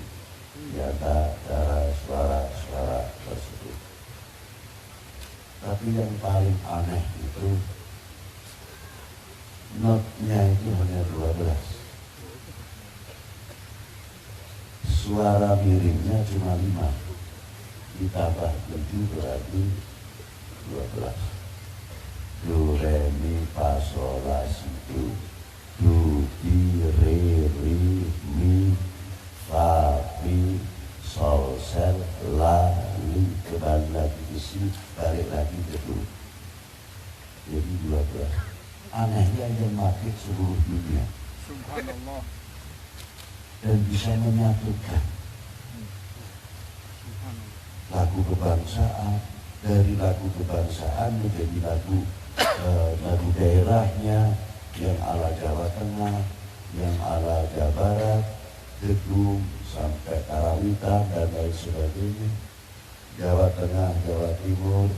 di antara suara-suara tersebut. Tapi yang paling aneh itu notnya itu hanya 12. Suara miringnya cuma 5. Ditambah 7 berarti 12. Do, re, mi, fa, sol, la, si, do. Do, di, re, ri, mi, fa, mi, sol, sel, la, li. Kembali lagi ke sini, balik lagi ke do. Jadi 12. Anehnya yang mati seluruh dunia. Subhanallah. Dan bisa menyatukan lagu kebangsaan, dari lagu kebangsaan menjadi lagu daerahnya, yang ala Jawa Tengah, yang ala Jawa Barat, Gedung sampai Karawitan dan lain sebagainya, Jawa Tengah, Jawa Timur.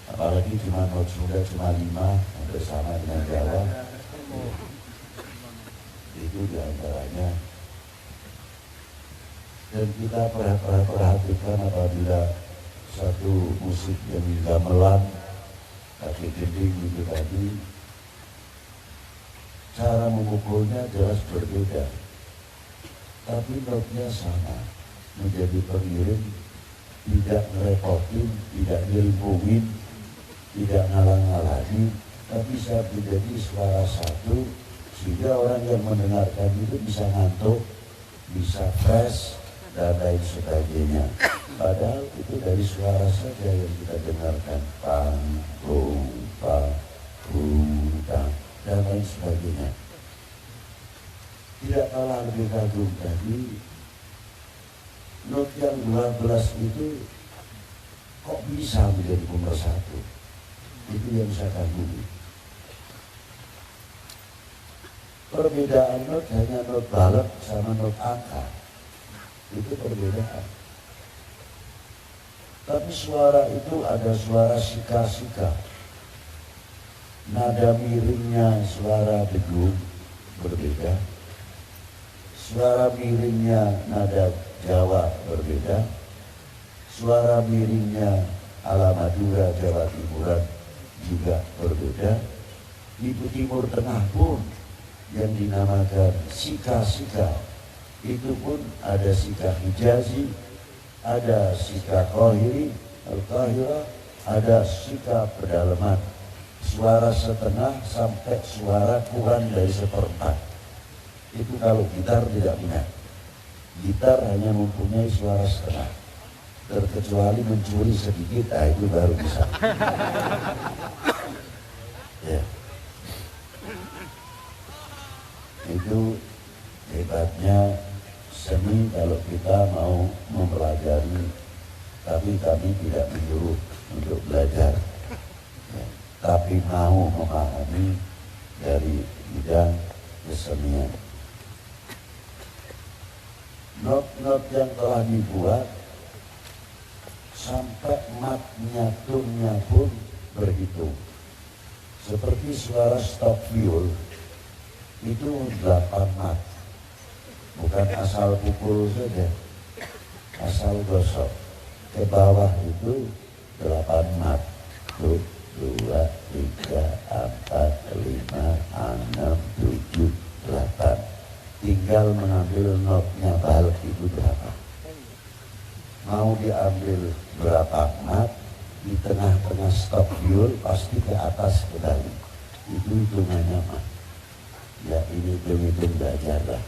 Apalagi cuma not Sunda cuma 5, bersama dengan Jawa. Itu diantaranya. Dan kita perhatikan apabila satu musik yang gamelan, kaki gending itu tadi, cara memukulnya jelas berbeda, tapi notnya sama, menjadi pengiring, tidak ngerepotin, tidak ngelimbungin, tidak ngalang-ngalangi, tapi bisa menjadi suara satu, sehingga orang yang mendengarkan itu bisa ngantuk, bisa fresh, dan lain sebagainya. Padahal itu dari suara saja yang kita dengarkan, pang, bung, pang, bung, tang, dan lain sebagainya. Tidak kalah lebih kagum tadi, not yang 12 itu kok bisa menjadi pemersatu? Itu yang saya kagumi. Perbedaan not hanya not balok sama not angka. Itu perbedaan. Tapi suara itu ada suara sika-sika. Nada miringnya suara degung berbeda. Suara miringnya nada Jawa berbeda. Suara miringnya ala Madura Jawa Timuran juga berbeda. Di Timur Tengah pun yang dinamakan sika-sika, itu pun ada sika Hijazi, ada sika Qahiri, Al-Qahira, ada sika pedalaman. Suara setengah sampai suara kurang dari 1/4. Itu kalau gitar tidak punya. Gitar hanya mempunyai suara setengah. Terkecuali mencuri sedikit, itu baru bisa. Ya. Itu hebatnya seni kalau kita mau mempelajari, tapi kami tidak menyuruh untuk belajar, ya, tapi mau memahami dari bidang kesenian. Not-not yang telah dibuat sampai matnya, tunnya pun berhitung. Seperti suara stop viol itu 8 mat. Bukan asal pukul saja, asal gosok. Ke bawah itu 8 mat. 1, 2, 3, 4, 5, 6, 7, 8. Tinggal mengambil notnya balik itu berapa. Mau diambil berapa mat, di tengah-tengah stop viol pasti ke atas kembali. Itu hitungannya mat. Ya ini hitung-hitung belajar lah.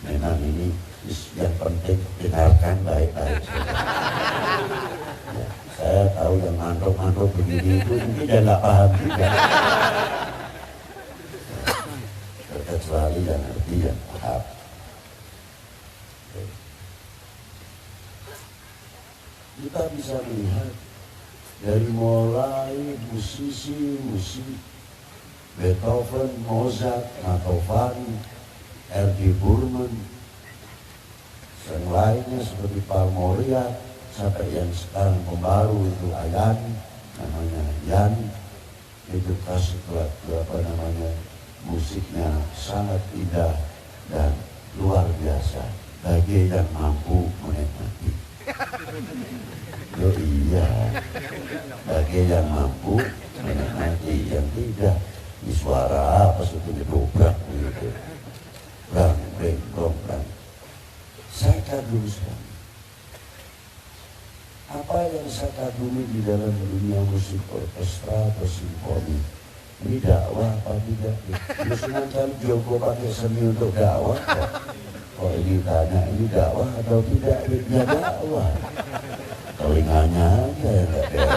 Memang ini yang penting dengarkan baik-baik. Ya, saya tahu yang mantuk-mantuk begini itu mungkin dia nggak paham juga. Terkecuali yang ngerti yang paham. Kita bisa lihat dari mulai musisi Beethoven, Mozart, Mantovani, R.D. Burman, yang lainnya seperti Palmoria, sampai yang sekarang pembaru itu Ayan, namanya Yan, itu kasih musiknya sangat indah dan luar biasa bagi yang mampu menikmati. Oh iya, bagi yang mampu menikmati, yang tidak di suara apa seperti dobrak gitu, brang breng brang. Saya kagum sekali apa yang saya kagumi di dalam dunia musik orkestra atau simfoni. Ini dakwah apa tidak? Biasanya kan Joko pakai seni untuk dakwah kok. Kalau ini tanya ini dakwah atau tidak? Ya dakwah. Telinganya aja yang nggak beres.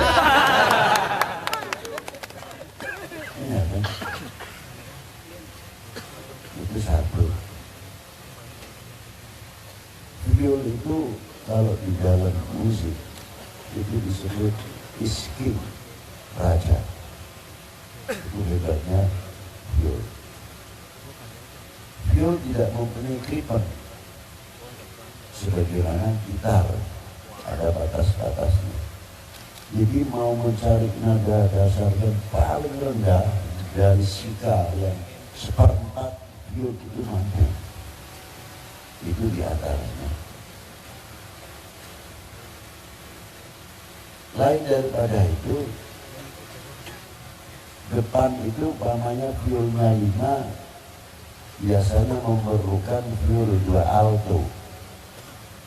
Iya kan? Itu satu. Viol itu kalau di dalam musik itu disebut iskim, raja. Itu hebatnya viol. Viol tidak mempunyai clipper sebagaimana gitar, ada batas-batasnya. Jadi mau mencari nada dasar yang paling rendah dari sika yang seperempat, viol itu mampu. Itu di antaranya. Lain daripada itu, depan itu umpamanya violnya 5, biasanya memerlukan viol 2 alto.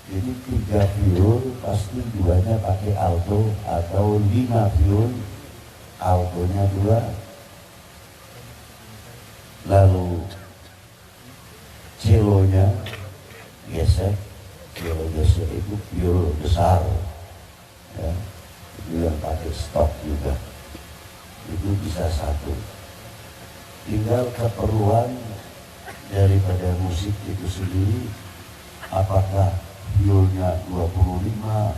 Jadi 3 viol pasti 2-nya pakai alto, atau 5 viol altonya 2, lalu celonya gesek. Cello gesek itu viol besar ya, itu yang pakai stop juga, itu bisa 1. Tinggal keperluan daripada musik itu sendiri, apakah violnya 25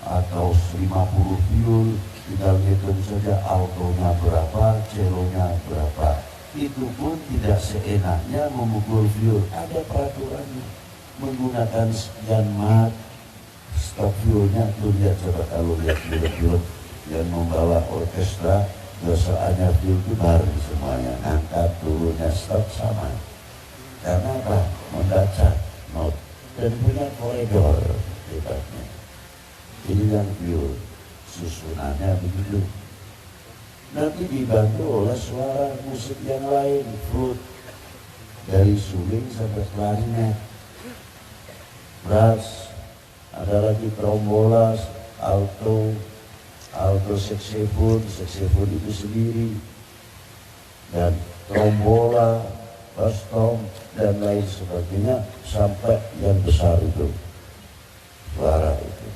atau 50 viol, tinggal hitung saja altonya berapa, celonya berapa. Itu pun tidak seenaknya memukul viol, ada peraturannya. Menggunakan sekian mat, stop violnya tuh. Lihat coba kalau lihat film-film yang membawa orkestra, dosaannya viol itu baru semuanya, angkat turunnya stop sama. Karena apa? Membaca not dan punya koridor hebatnya. Ini yang viol susunannya begitu. Nanti dibantu oleh suara musik yang lain, flute, dari suling sampai klarinet, brass, ada lagi trombola, alto saxophone itu sendiri, dan trombola, bass tom, dan lain sebagainya, sampai yang besar itu, suara itu.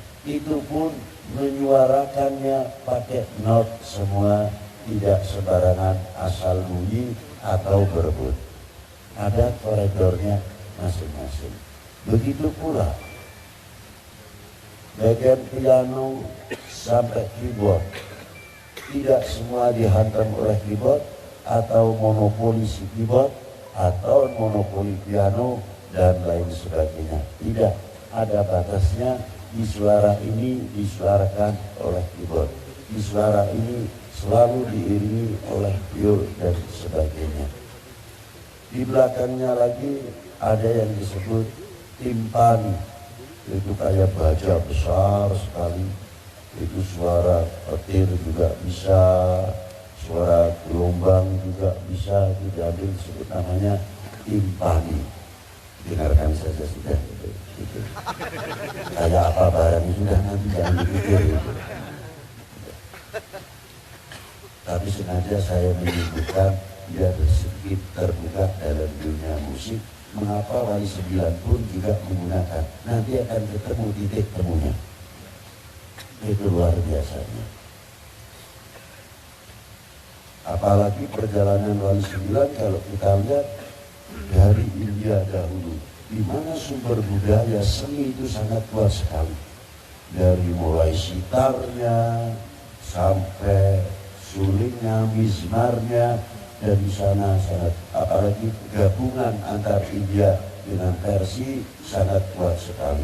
Itu pun menyuarakannya pakai not semua, tidak sembarangan asal bunyi atau berebut. Ada koridornya masing-masing. Begitu pula bagian piano sampai keyboard, tidak semua dihantam oleh keyboard atau monopoli si keyboard atau monopoli piano dan lain sebagainya. Tidak, ada batasnya. Di suara ini disuarakan oleh keyboard, di suara ini selalu diiringi oleh viol dan sebagainya. Di belakangnya lagi ada yang disebut timpani, itu kayak baja besar sekali. Itu suara petir juga bisa, suara gelombang juga bisa, itu diambil, disebut namanya timpani. Dengarkan saja sudah gitu. Kayak apa barang sudah, nanti jangan dipikir gitu. Tapi sengaja saya menyebutkan biar sedikit terbuka dalam dunia musik. Mengapa Wali 9 pun juga menggunakan, nanti akan ketemu titik temunya. Itu luar biasanya. Apalagi perjalanan Wali 9 kalau kita lihat dari India dahulu, di mana sumber budaya seni itu sangat kuat sekali. Dari mulai sitarnya sampai sulingnya, mizmarnya, dan di sana sangat, apalagi gabungan antar India dengan Persia sangat kuat sekali.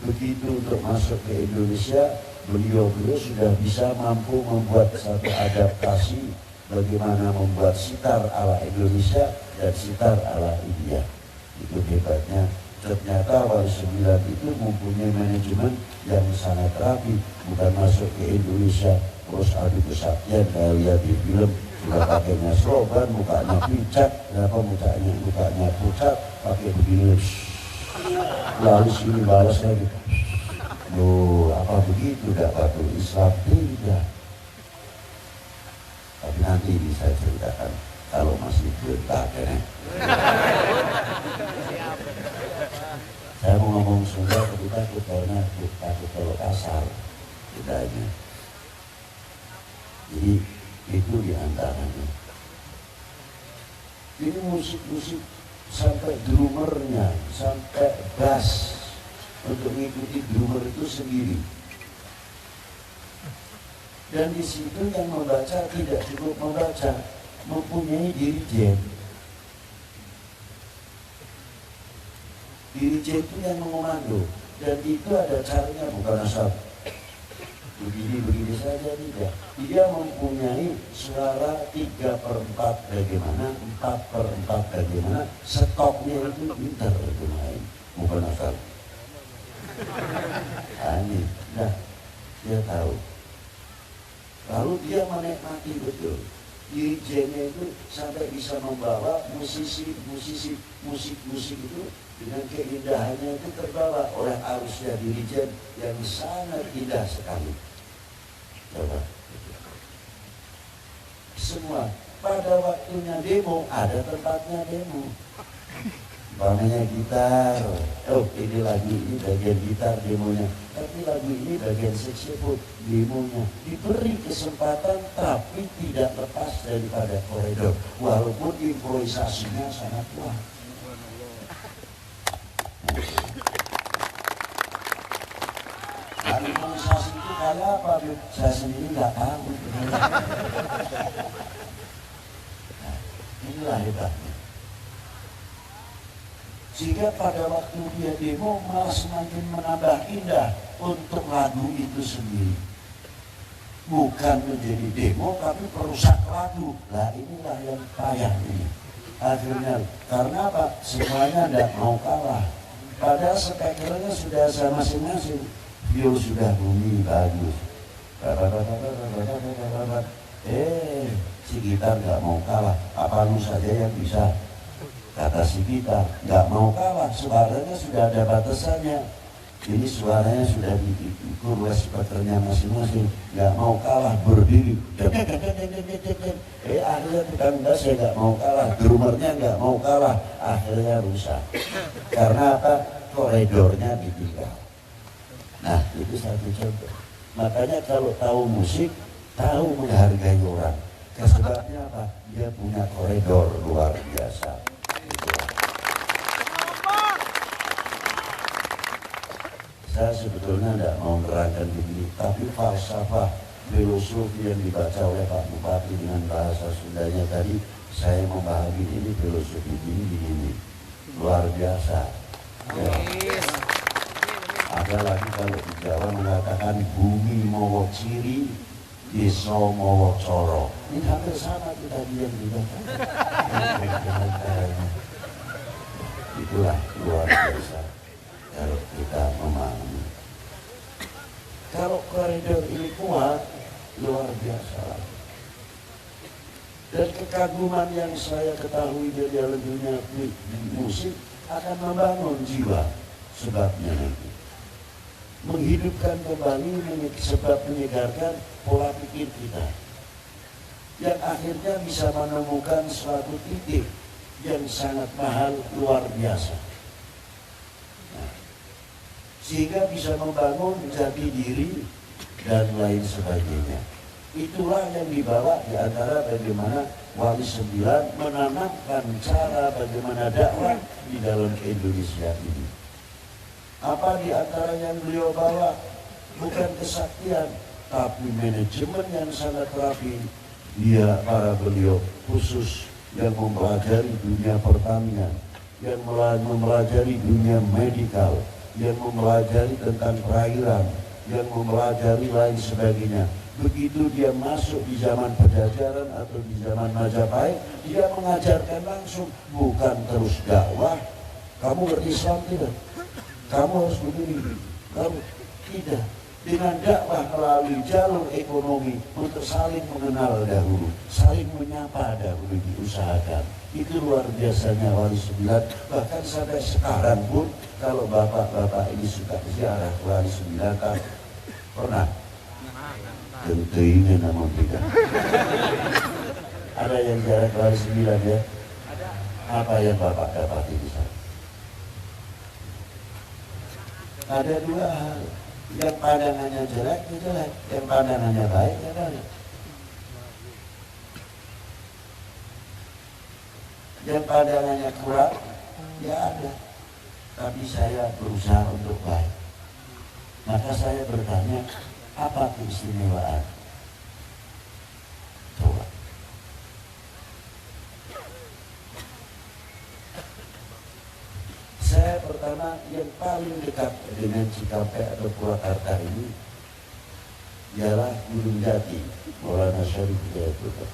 Begitu untuk masuk ke Indonesia, beliau sudah bisa mampu membuat satu adaptasi bagaimana membuat sitar ala Indonesia dan sitar ala India. Itu hebatnya. Ternyata Wali Sembilan itu mempunyai manajemen yang sangat rapi, bukan masuk ke Indonesia terus adu kesaktian kayak lihat di film, sudah pakainya slogan, mukanya picat, kenapa mukanya pucat, pakai begini, lalu sini balas lagi. Loh, apa begitu gak patuh Islam? Tidak. Tapi nanti bisa ceritakan kalau masih bertak ya. Saya mau ngomong Sunda tapi takut karena takut kalau kasar bedanya. Jadi itu diantaranya. Ini musik-musik sampai drummernya, sampai bass untuk mengikuti drummer itu sendiri. Dan di situ yang membaca tidak cukup membaca, mempunyai dirijen. Dirijen itu yang mengomando, dan itu ada caranya, bukan asal begini saja, tidak. Dia mempunyai suara 3/4 bagaimana, 4/4 bagaimana, stopnya itu pintar bermain, bukan asal. Ini, nah dia tahu. Lalu dia menikmati betul. Dirijennya itu sampai bisa membawa musik itu dengan keindahannya itu terbawa oleh arusnya dirijen yang sangat indah sekali. Coba. Semua pada waktunya demo ada tempatnya demo. Namanya gitar. Oh, ini lagu ini bagian gitar demonya. Tapi lagu ini bagian saxophone demonya. Diberi kesempatan tapi tidak lepas daripada koridor. Walaupun improvisasinya sangat kuat. Nah, improvisasi itu kayak apa? Saya sendiri nggak tahu. Nah, inilah hebatnya. Sehingga pada waktu dia demo malah semakin menambah indah untuk lagu itu sendiri. Bukan menjadi demo tapi perusak lagu. Nah inilah yang payah ini. Akhirnya karena apa? Semuanya tidak mau kalah. Padahal speakernya sudah sama masing-masing. View sudah bunyi bagus. Si gitar nggak mau kalah. Apa lu saja yang bisa? Kata si gitar, nggak mau kalah, suaranya sudah ada batasannya. Ini suaranya sudah diukur oleh speakernya masing-masing, nggak mau kalah, berdiri. Akhirnya tukang bass ya nggak mau kalah, drummernya nggak mau kalah, akhirnya rusak. Karena apa? Koridornya ditinggal. Nah, itu satu contoh. Makanya kalau tahu musik, tahu menghargai orang. Sebabnya apa? Dia punya koridor luar biasa. Saya sebetulnya tidak mau menerangkan begini, tapi falsafah filosofi yang dibaca oleh Pak Bupati dengan bahasa Sundanya tadi, saya memahami ini filosofi begini, luar biasa. Ya. Ada lagi kalau di Jawa mengatakan bumi mowo ciri, desa mowo coro. Ini hampir sama kita yang dibaca. Itulah luar biasa. Kalau kita memahami, kalau koridor ini kuat, luar biasa. Dan kekaguman yang saya ketahui dari dalam dunia musik akan membangun jiwa. Sebabnya nanti menghidupkan kembali, sebab menyegarkan pola pikir kita, yang akhirnya bisa menemukan suatu titik yang sangat mahal, luar biasa. Sehingga bisa membangun jati diri dan lain sebagainya. Itulah yang dibawa di antara bagaimana Wali Sembilan menanamkan cara bagaimana dakwah di dalam Indonesia ini. Apa di antara yang beliau bawa? Bukan kesaktian, tapi manajemen yang sangat rapi Dia para beliau khusus yang mempelajari dunia pertanian, yang mempelajari dunia medikal, yang mempelajari tentang perairan, yang mempelajari lain sebagainya. Begitu dia masuk di zaman Pajajaran atau di zaman Majapahit, dia mengajarkan langsung, bukan terus dakwah. Kamu berislam tidak? Kamu harus begini. Kamu tidak. Dengan dakwah melalui jalur ekonomi untuk saling mengenal dahulu, saling menyapa dahulu diusahakan. Itu luar biasanya Wali Sembilan. Bahkan sampai sekarang pun kalau bapak-bapak ini suka ziarah Wali Sembilan, pernah? Tentu ini namun tidak. Ada yang ziarah Wali Sembilan ya? Apa yang bapak dapati di sana? Ada dua hal. Yang pandangannya jelek, ya jelek. Yang pandangannya baik, ya baik. Yang pandangannya kurang, ya ada. Tapi saya berusaha untuk baik. Maka saya bertanya, apa keistimewaan? Coba. Saya pertama yang paling dekat dengan Cikampek atau Purwakarta ini ialah Gunung Jati, Maulana Syarif Hidayatullah.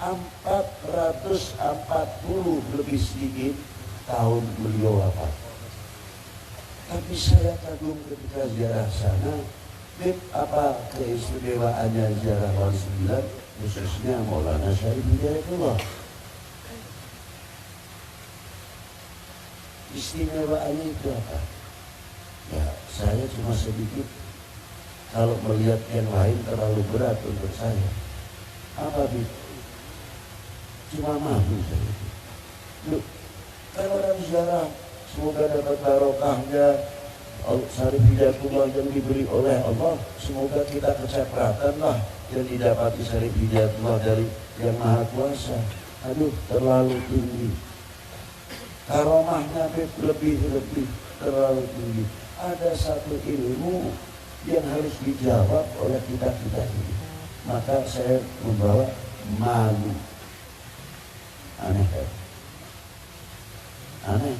440 lebih sedikit tahun beliau wafat. Tapi saya kagum ketika ziarah sana, apa keistimewaannya ziarah Wali Sembilan, khususnya Maulana Syarif Hidayatullah. Istimewaannya itu apa? Ya, saya cuma sedikit. Kalau melihat yang lain terlalu berat untuk saya. Apa itu? Cuma malu saya. Loh, kan orang ziarah, semoga dapat barokahnya Syarif Hidayatullah yang diberi oleh Allah. Semoga kita kecapratan lah yang didapati Syarif Hidayatullah dari Yang Maha Kuasa. Aduh, terlalu tinggi. Karomahnya lebih terlalu tinggi. Ada satu ilmu yang harus dijawab oleh kita ini. Maka saya membawa malu. Aneh kan? Aneh.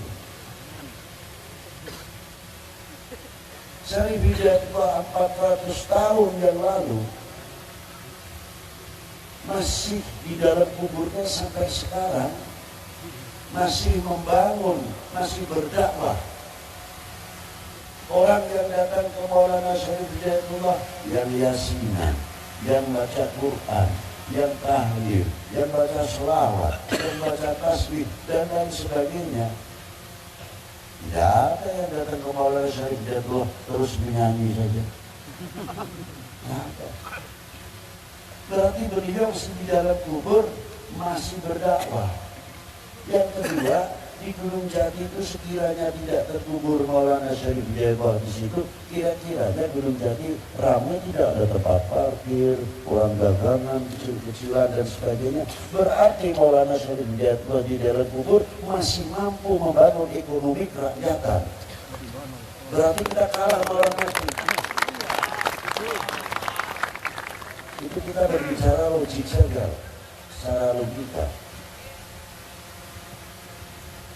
Syarif Hidayatullah 400 tahun yang lalu masih di dalam kuburnya sampai sekarang, masih membangun, masih berdakwah. Orang yang datang ke Maulana Syarif Hidayatullah yang yasinan, yang baca Quran, yang tahlil, yang baca selawat, yang baca tasbih, dan lain sebagainya. Tidak ada yang datang ke Maulana Syarif Hidayatullah terus menyanyi saja. Tidak ada. Berarti beliau di dalam kubur masih berdakwah. Yang kedua, di Gunung Jati itu sekiranya tidak terkubur Maulana Syarif Hidayatullah di situ, kira-kiranya Gunung Jati ramai, tidak ada tempat parkir, orang dagangan kecil-kecilan dan sebagainya. Berarti Maulana Syarif Hidayatullah di dalam kubur masih mampu membangun ekonomi kerakyatan. Berarti kita kalah orang mati. Itu kita berbicara logik saja, secara logika.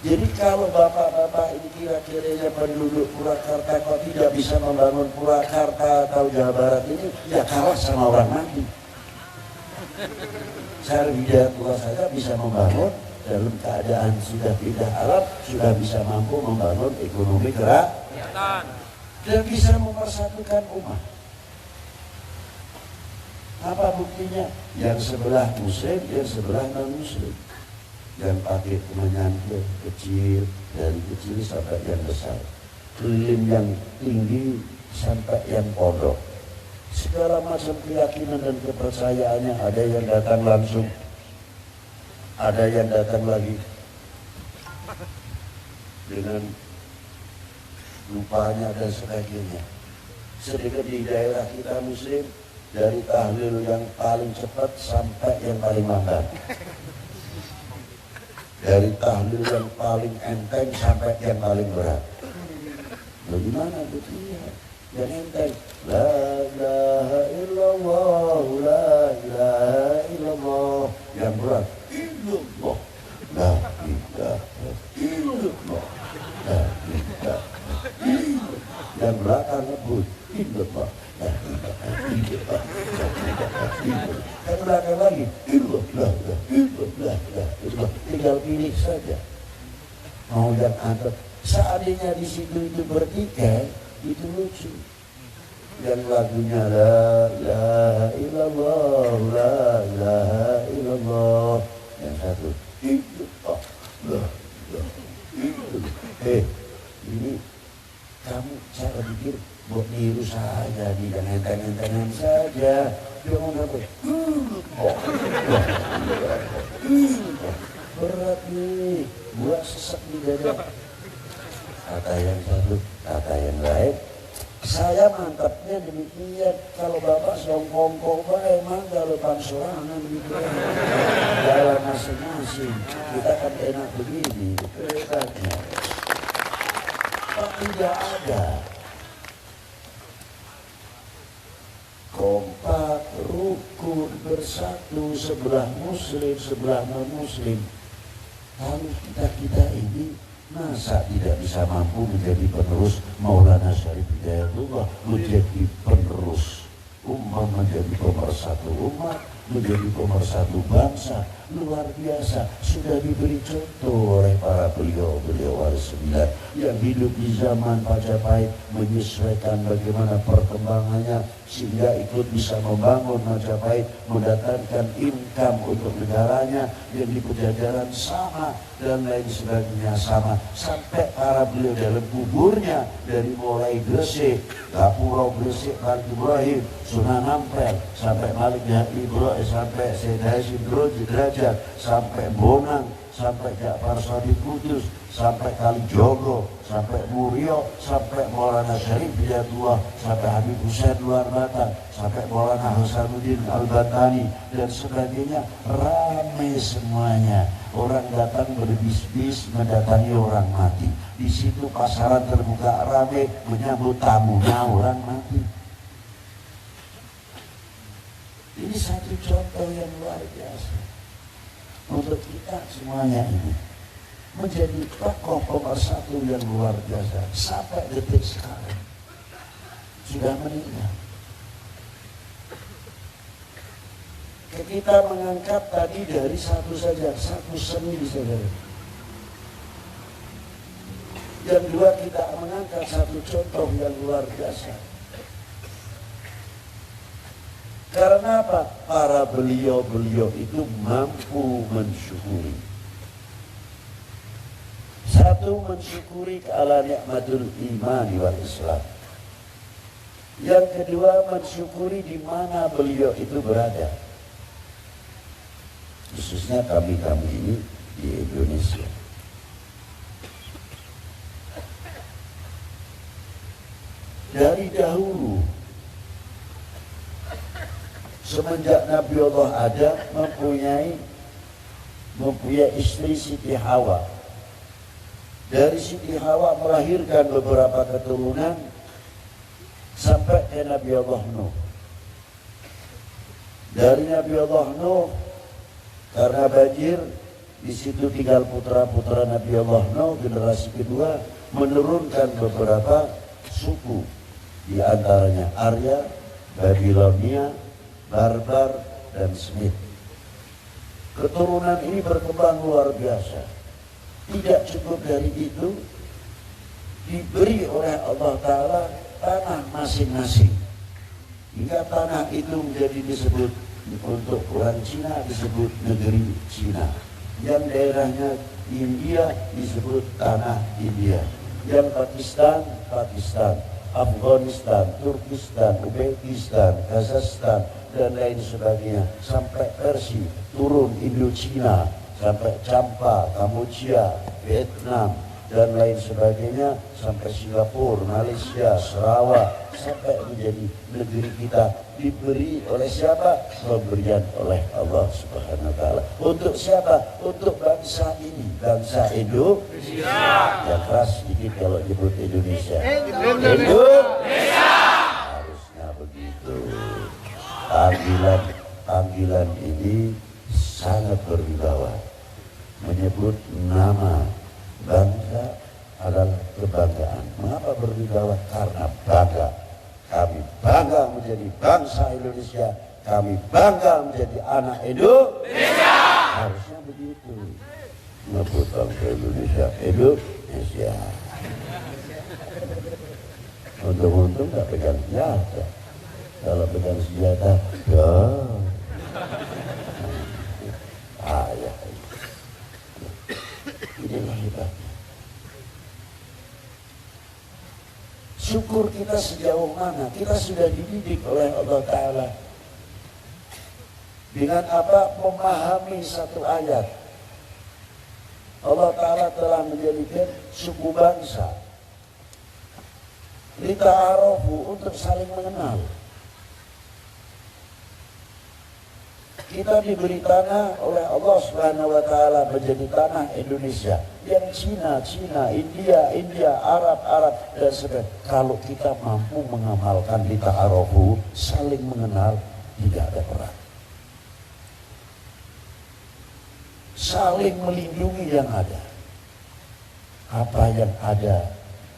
Jadi kalau bapak-bapak ini kira-kiranya penduduk Purwakarta kok tidak bisa membangun Purwakarta atau Jawa Barat ini, ya kalah sama orang mati. Syarif Hidayatullah saja bisa membangun dalam keadaan sudah tidak alam, sudah bisa mampu membangun ekonomi kerakyatan dan bisa mempersatukan umat. Apa buktinya? Yang sebelah muslim, yang sebelah non-muslim. Yang pakai menyantil kecil, dari kecil sampai yang besar, lilin yang tinggi sampai yang pondok, segala macam keyakinan dan kepercayaannya. Ada yang datang langsung, ada yang datang lagi dengan lupanya dan sebagainya. Sedikit di daerah kita muslim, dari tahlil yang paling cepat sampai yang paling lambat. Dari tahlil yang paling enteng sampai yang paling berat. Bagaimana buktinya? Yang enteng, la ilaha illallah, la ilaha illallah. Yang berat, illallah, la ilaha illallah, la ilaha illallah. Yang belakang ngebut, illallah, la ilaha illallah, la ilaha illallah. Yang belakang lagi, illallah, la illallah, la illallah. Tinggal pilih saja. Mau yang antep. Seandainya di situ itu bertikai, itu lucu. Yang lagunya la ilaha illallah, la ilaha illallah. Yang satu, illallah, la ilaha illallah. Ini kamu cara pikir buat niru saja, di tangan saja. Jangan sampai berat nih, buat sesak di dada. Kata yang satu, kata yang lain, saya mantapnya demikian. Kalau bapak songkong emang kalau pansorangan gitu, jalan masing-masing. Kita kan enak begini, keretanya. Pak tidak ada. Kompak, rukun, bersatu, sebelah muslim, sebelah non-muslim. Lalu kita ini masa tidak bisa mampu menjadi penerus Maulana Syarif Hidayatullah, menjadi penerus umat, menjadi pemersatu umat, menjadi pemersatu bangsa. Luar biasa, sudah diberi contoh oleh para beliau waris 9 yang hidup di zaman Majapahit, menyesuaikan bagaimana perkembangannya sehingga ikut bisa membangun Majapahit, mendatangkan income untuk negaranya, yang di Pejajaran sama dan lain sebagainya sama, sampai para beliau dalam kuburnya dari mulai Gresik, Gapura Gresik, Bang Ibrahim, Sunan Ampel, sampai Malik Ibrahim, sampai Syed Hashim Derajat, sampai Bonang, sampai Ja'far Shadiq Kudus, sampai Kalijogo, sampai Murio, sampai Maulana Syarif Hidayatullah, sampai Habib Hussein Luar Batang, sampai Maulana Hasanuddin Al-Bantani dan sebagainya. Ramai semuanya, orang datang berbis-bis mendatangi orang mati. Di situ pasaran terbuka ramai menyambut tamunya orang mati. Ini satu contoh yang luar biasa untuk kita semuanya ini menjadi tokoh pemersatu yang luar biasa sampai detik sekarang sudah meninggal. Kita mengangkat tadi dari satu saja, satu seni saja. Yang dua, kita mengangkat satu contoh yang luar biasa. Karena apa? Para beliau-beliau itu mampu mensyukuri. Satu, mensyukuri ala nikmatul iman wal Islam. Yang kedua, mensyukuri di mana beliau itu berada. Khususnya kami ini di Indonesia. Dari dahulu, semenjak Nabi Allah ada, mempunyai istri Siti Hawa. Dari Siti Hawa melahirkan beberapa keturunan sampai ke Nabi Allah Nuh. Dari Nabi Allah Nuh, karena banjir, di situ tinggal putra-putra Nabi Allah Nuh, generasi kedua, menurunkan beberapa suku, di antaranya Arya, Babilonia, Barbar, dan Smith. Keturunan ini berkembang luar biasa. Tidak cukup dari itu, diberi oleh Allah Ta'ala tanah masing-masing. Hingga tanah itu menjadi disebut, untuk orang Cina disebut negeri Cina. Yang daerahnya India disebut tanah India. Yang Pakistan, Pakistan. Afghanistan, Turkistan, Uzbekistan, Kazakhstan, dan lain sebagainya, sampai Persia, turun Indochina, sampai Champa, Kamboja, Vietnam, dan lain sebagainya, sampai Singapura, Malaysia, Sarawak, sampai menjadi negeri kita. Diberi oleh siapa? Pemberian oleh Allah Subhanahu wa Ta'ala. Untuk siapa? Untuk bangsa ini, bangsa Indonesia. Yang keras sedikit kalau nyebut Indonesia. Indonesia. Harusnya begitu. Panggilan ini sangat berwibawa. Menyebut nama bangsa adalah kebanggaan. Mengapa berwibawa? Karena bangga. Kami bangga menjadi bangsa Indonesia. Kami bangga menjadi anak Indonesia. Harusnya begitu. Menyebut bangsa Indonesia. Indonesia. Untung-untung gak pegang senjata. Kalau pegang senjata, ayah. Inilah hebatnya. Syukur kita sejauh mana kita sudah dididik oleh Allah Ta'ala. Dengan apa? Memahami satu ayat. Allah Ta'ala telah menjadikan suku bangsa lita'arofu, untuk saling mengenal. Kita diberi tanah oleh Allah Subhanahu wa Ta'ala menjadi tanah Indonesia. Yang Cina, India, Arab dan sebagainya. Kalau kita mampu mengamalkan lita'arofu, saling mengenal, tidak ada perang. Saling melindungi yang ada. Apa yang ada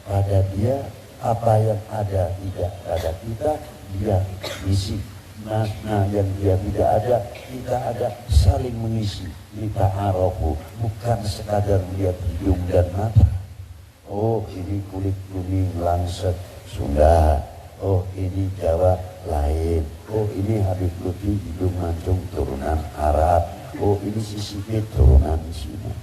pada dia, apa yang ada tidak pada kita, dia isi. Nah yang dia tidak ada, kita ada, saling mengisi. Lita'arofu, bukan sekadar melihat hidung dan mata. Oh ini kulit kuning langsat Sunda. Oh ini Jawa lain. Oh ini Habib Lutfi hidung mancung turunan Arab. Oh ini Sisipi turunan Cina.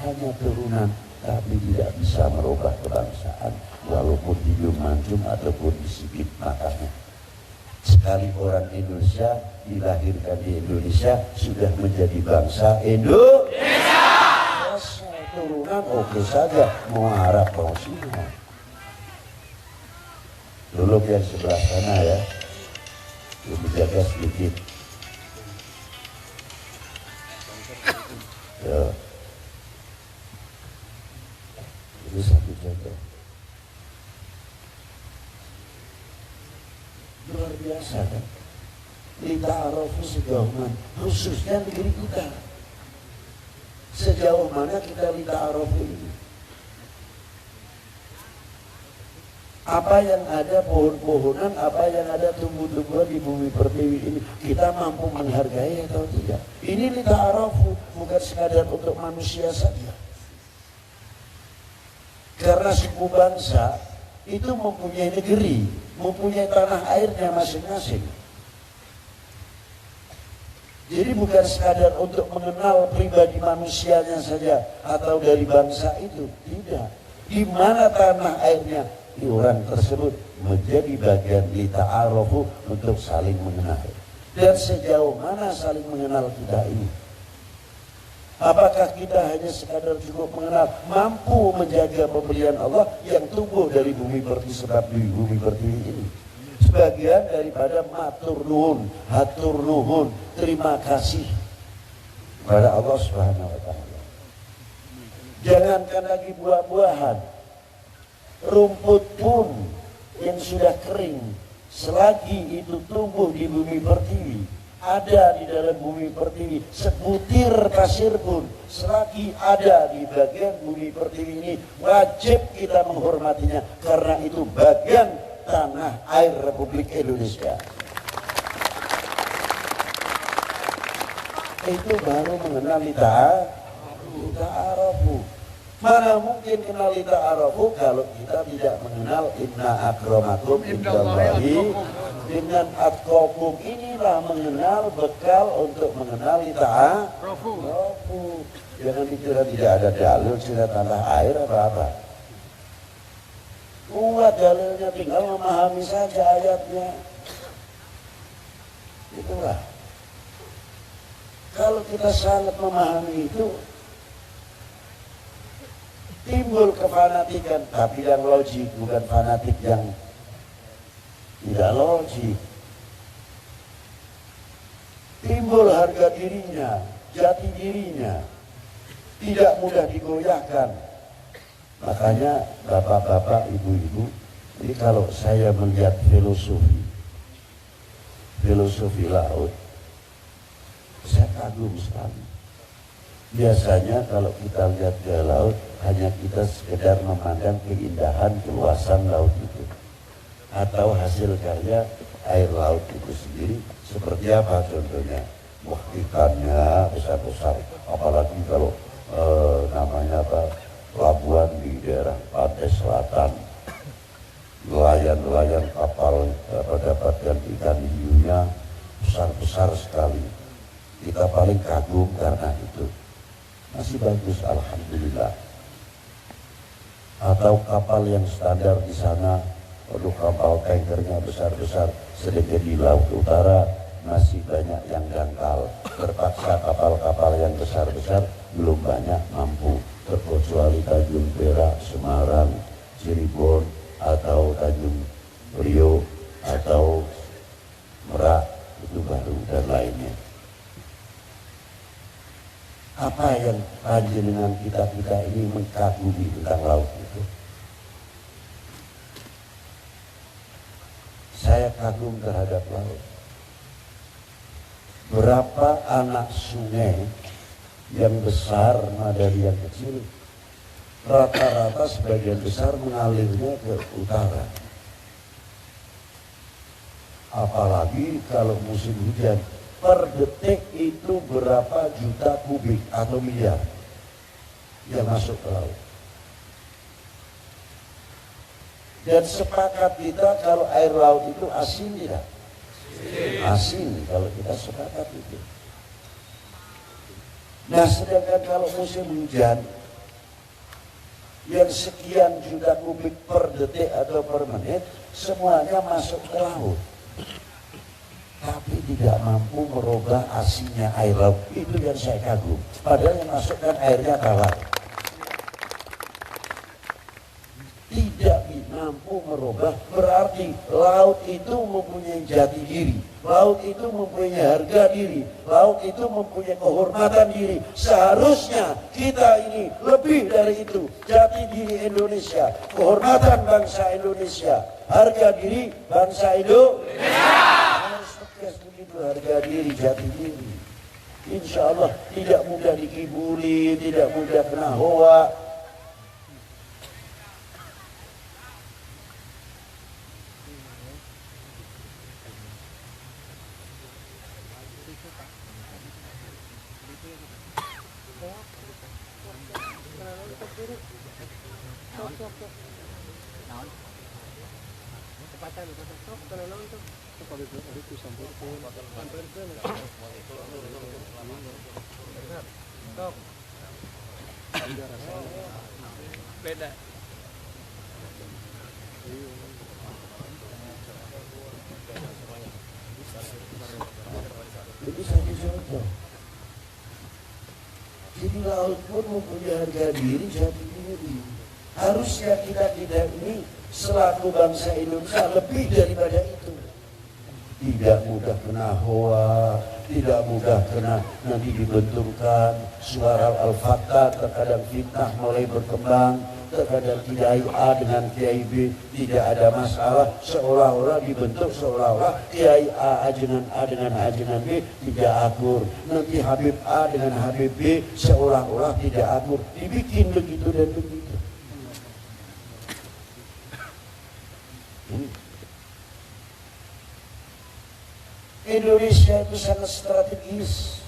Hanya turunan, tapi tidak bisa merubah kebangsaan. Walaupun hidung mancung ataupun disipit matanya. Sekali orang Indonesia dilahirkan di Indonesia, sudah menjadi bangsa Indonesia. Turunan oke saja, mau Arab mau Cina. Dulu yang sebelah sana ya, dijaga sedikit. Ya. Itu satu contoh. Luar biasa kan? Lita'arofu sejauh mana? Khususnya negeri kita. Sejauh mana kita lita'arofu ini? Apa yang ada pohon-pohonan, apa yang ada tumbuh-tumbuhan di bumi pertiwi ini, kita mampu menghargai atau tidak? Ini lita'arofu, bukan sekadar untuk manusia saja. Karena suku bangsa itu mempunyai negeri, mempunyai tanah airnya masing-masing. Jadi bukan sekadar untuk mengenal pribadi manusianya saja atau dari bangsa itu, tidak. Di mana tanah airnya, di orang tersebut menjadi bagian lita'arofu untuk saling mengenal. Dan sejauh mana saling mengenal kita ini? Apakah kita hanya sekadar cukup mengenal, mampu menjaga pemberian Allah yang tumbuh dari bumi pertiwi, sebab di bumi pertiwi ini sebagian daripada matur nuhun, hatur nuhun, terima kasih pada Allah Subhanahu wa Ta'ala. Jangankan lagi buah-buahan, rumput pun yang sudah kering, selagi itu tumbuh di bumi pertiwi, ada di dalam bumi pertiwi, sebutir pasir pun selagi ada di bagian bumi pertiwi ini, wajib kita menghormatinya karena itu bagian tanah air Republik Indonesia. Itu baru mengenal lita'arofu. Mana mungkin kenal lita'arofu kalau kita tidak mengenal inna akramakum indallahi dengan atqakum. Inilah mengenal bekal untuk mengenal lita'arofu. Jangan dikira tidak ada dalil, sudah tanah air apa-apa. Kuat dalilnya, tinggal memahami saja ayatnya. Itulah. Kalau kita sangat memahami itu, timbul kefanatikan, tapi yang logik, bukan fanatik yang tidak logik. Timbul harga dirinya, jati dirinya, tidak mudah digoyahkan. Makanya bapak-bapak, ibu-ibu, jadi kalau saya melihat filosofi laut, saya kagum sekali. Biasanya kalau kita lihat ke laut, hanya kita sekedar memandang keindahan, keluasan laut itu, atau hasil karya air laut itu sendiri. Seperti apa contohnya? Wah, ikannya besar-besar, apalagi kalau namanya apa, pelabuhan di daerah pantai selatan, nelayan-nelayan kapal mendapatkan ikan hiunya besar-besar sekali. Kita paling kagum karena itu. Masih bagus, alhamdulillah. Atau kapal yang standar di sana, waduh, kapal tankernya besar-besar, sedangkan di laut utara masih banyak yang dangkal. Terpaksa kapal-kapal yang besar-besar belum banyak mampu, terkecuali Tanjung Perak, Semarang, Cirebon, atau Tanjung Priok, atau Merak, itu baru, dan lainnya. Apa yang panjenengan kita ini mengagumi tentang laut itu? Saya kagum terhadap laut. Berapa anak sungai yang besar dari yang kecil, rata-rata sebagian besar mengalirnya ke utara. Apalagi kalau musim hujan, per detik itu berapa juta kubik atau miliar yang masuk ke laut. Dan sepakat kita kalau air laut itu asin tidak? Asin, kalau kita sepakat itu. Nah, sedangkan kalau musim hujan yang sekian juta kubik per detik atau per menit, semuanya masuk ke laut, tapi tidak mampu merubah asinnya air laut. Itu yang saya kagum. Padahal yang masukkan airnya kalah. Tidak mampu merubah, berarti laut itu mempunyai jati diri, laut itu mempunyai harga diri, laut itu mempunyai kehormatan diri. Seharusnya kita ini lebih dari itu. Jati diri Indonesia, kehormatan bangsa Indonesia, harga diri bangsa Indonesia. Harus tegas begitu, harga diri, jati diri. Insya Allah tidak mudah dikibuli, tidak mudah kena hoa. Beda. Itu satu contoh. Jadi laut pun mempunyai harga diri, jati diri. Harusnya kita ini selaku bangsa Indonesia lebih daripada itu. Tidak mudah kena hoa, tidak mudah kena nanti dibenturkan. Suara Al-Fatah, terkadang fitnah mulai berkembang, terkadang Kiai A dengan Kiai B tidak ada masalah, seolah-olah dibentuk, seolah-olah Kiai A dengan A dengan A dengan B tidak akur. Nanti Habib A dengan Habib B seolah-olah tidak akur. Dibikin begitu dan begitu. Indonesia itu sangat strategis,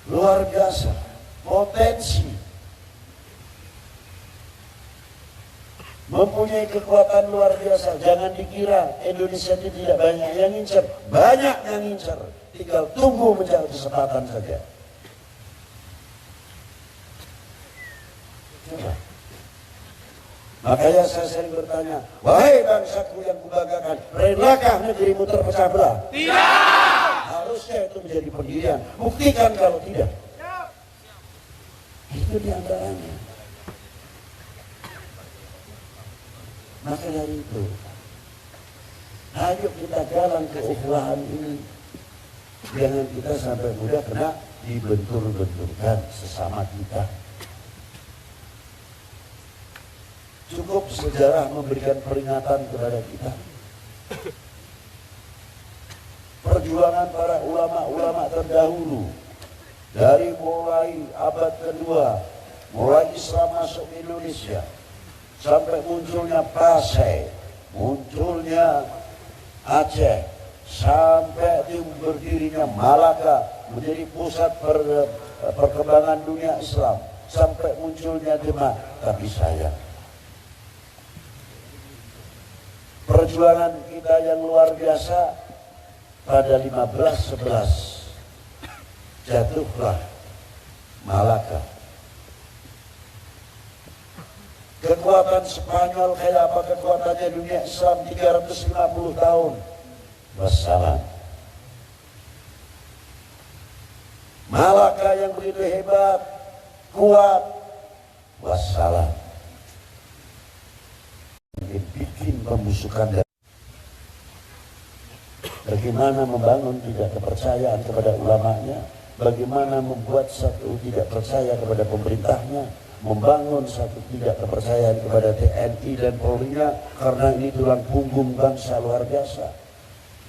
luar biasa, potensi, mempunyai kekuatan luar biasa. Jangan dikira Indonesia itu tidak banyak yang ngincer, banyak yang ngincer, tinggal tunggu mencari kesempatan saja. Coba. Makanya saya sering bertanya, wahai bangsaku yang kubanggakan, relakah negerimu terpecah belah? Tidak. Harusnya itu menjadi pendirian. Buktikan kalau tidak. Itu diantaranya. Maka dari itu, ayo kita jalan keukhuwahan ini. Jangan kita sampai mudah kena dibentur-benturkan sesama kita. Cukup sejarah memberikan peringatan kepada kita. perjuangan para ulama-ulama terdahulu dari mulai abad kedua, mulai Islam masuk ke Indonesia sampai munculnya Pasai, munculnya Aceh, sampai berdirinya Malaka menjadi pusat perkembangan dunia Islam, sampai munculnya Demak. Tapi sayang, perjuangan kita yang luar biasa, pada 1511 jatuhlah Malaka. Kekuatan Spanyol kayak apa kekuatannya dunia Islam 350 tahun. Wassalam. Malaka yang begitu hebat, kuat, wassalam. Bikin pembusukan. Bagaimana membangun tidak kepercayaan kepada ulamanya, bagaimana membuat satu tidak percaya kepada pemerintahnya, membangun satu tidak kepercayaan kepada TNI dan Polri-nya, karena ini tulang punggung bangsa luar biasa.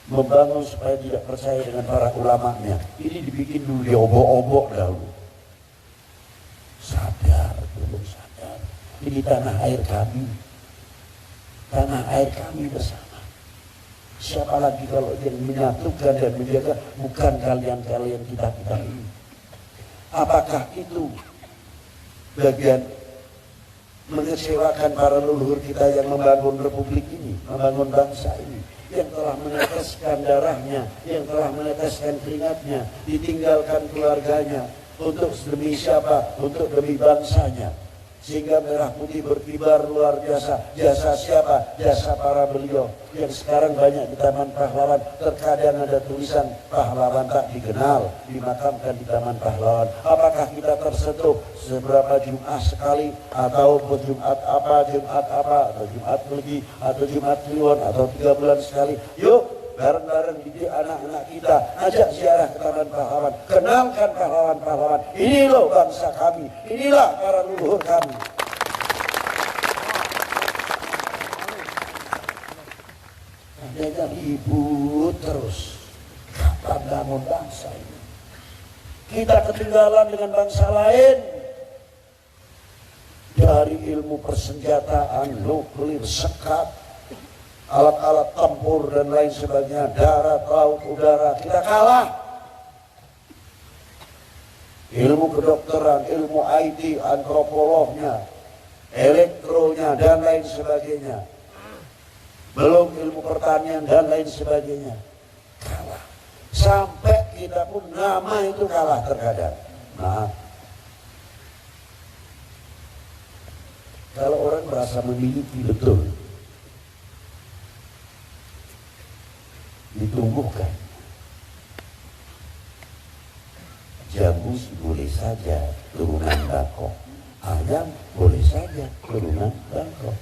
Membangun supaya tidak percaya dengan para ulamanya, ini dibikin dulu, diobok-obok dahulu. Sadar, belum sadar, ini tanah air kami bersama. Siapa lagi kalau yang menyatukan dan menjaga bukan kalian-kalian kita ini? Apakah itu bagian mengecewakan para leluhur kita yang membangun republik ini, membangun bangsa ini, yang telah meneteskan darahnya, yang telah meneteskan keringatnya, ditinggalkan keluarganya untuk demi siapa? Untuk demi bangsanya. Sehingga merah putih berkibar luar biasa. Jasa siapa? Jasa para beliau yang sekarang banyak di Taman Pahlawan. Terkadang ada tulisan pahlawan tak dikenal, dimakamkan di Taman Pahlawan. Apakah kita tersentuh seberapa Jumat sekali, atau Jumat apa, atau Jumat Legi, atau Jumat Kliwon, atau 3 bulan sekali? Yuk bareng-bareng didik anak-anak kita, ajak ziarah ke Taman Pahlawan, kenalkan pahlawan-pahlawan. Ini loh bangsa kami, inilah para leluhur kami. Adanya ribut terus, kapan bangun bangsa ini? Kita ketinggalan dengan bangsa lain. Dari ilmu persenjataan, nuklir, sekat, alat-alat tempur dan lain sebagainya, darat, laut, udara, kita kalah. Ilmu kedokteran, ilmu IT, antropolognya, elektronya dan lain sebagainya, belum ilmu pertanian dan lain sebagainya, kalah. Sampai kita pun nama itu kalah terkadang. Nah, kalau orang merasa memiliki betul, ditumbuhkan. Jambu boleh saja turunan bangkok, ayam boleh saja turunan bangkok,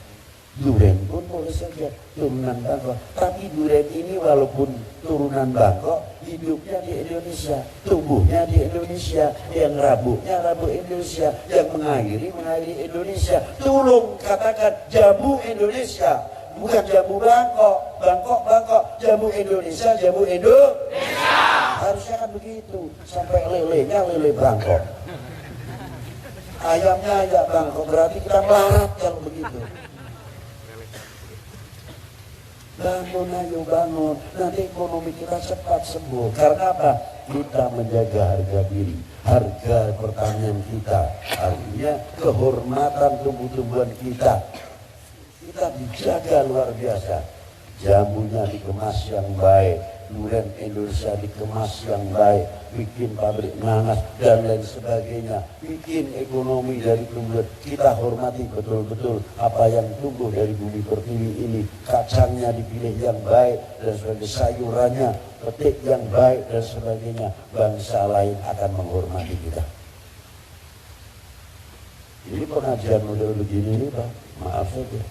durian pun boleh saja turunan bangkok. Tapi durian ini walaupun turunan bangkok, hidupnya di Indonesia, tumbuhnya di Indonesia, yang rabuknya rabuk Indonesia, yang mengairi Indonesia. Tolong katakan jambu Indonesia, bukan jambu Bangkok, jambu Indonesia, jambu Indonesia. Harusnya kan begitu, sampai lelenya lele Bangkok, ayamnya ayam Bangkok, berarti kita melarat kalau begitu. Bangun, ayo bangun, nanti ekonomi kita cepat sembuh. Karena apa? Kita menjaga harga diri, harga pertanian kita, artinya kehormatan tumbuh-tumbuhan kita dijaga luar biasa. Jambunya dikemas yang baik, durian Indonesia dikemas yang baik, bikin pabrik nanas dan lain sebagainya, bikin ekonomi dari tumbuhan. Kita hormati betul-betul apa yang tumbuh dari bumi pertiwi ini. Kacangnya dipilih yang baik dan sebagainya, sayurannya petik yang baik dan sebagainya. Bangsa lain akan menghormati kita. Ini pengajian model begini nih Pak, maaf saja,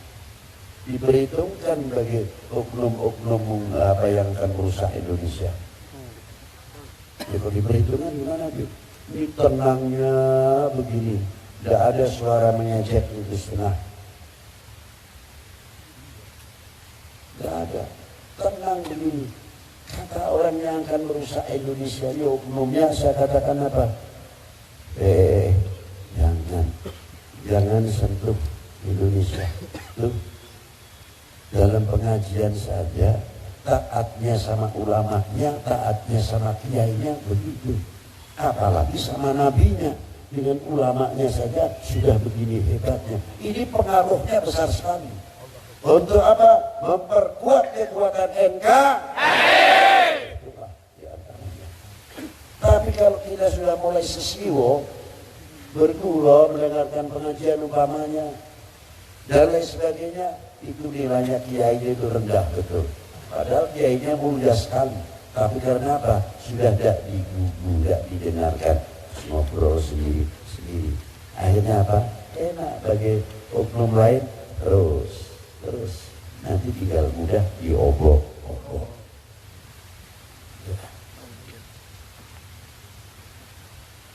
diperhitungkan bagi oknum-oknum apa yang akan merusak Indonesia. Ya, kalau diperhitungkan gimana gitu? Ini tenangnya begini, tidak ada suara mengejek itu setengah, tidak ada, tenang begini. Kata orang yang akan akan merusak Indonesia. Ya umumnya saya katakan apa? Jangan sentuh Indonesia. Tuh, dalam pengajian saja taatnya sama ulamanya, taatnya sama kiainya begitu. Apalagi sama nabinya. Dengan ulamanya saja sudah begini hebatnya. Ini pengaruhnya besar sekali. Untuk apa? Memperkuat kekuatan NKRI. Tapi kalau kita sudah mulai sesiwo, bergurau, mendengarkan pengajian umpamanya, dan lain sebagainya, itu nilainya kiainya itu rendah betul. Padahal kiainya mulia sekali. Tapi karena apa? Sudah tidak digugu, tidak didengarkan. Ngobrol sendiri. Akhirnya apa? Enak bagi oknum lain. Terus nanti tinggal mudah diobok.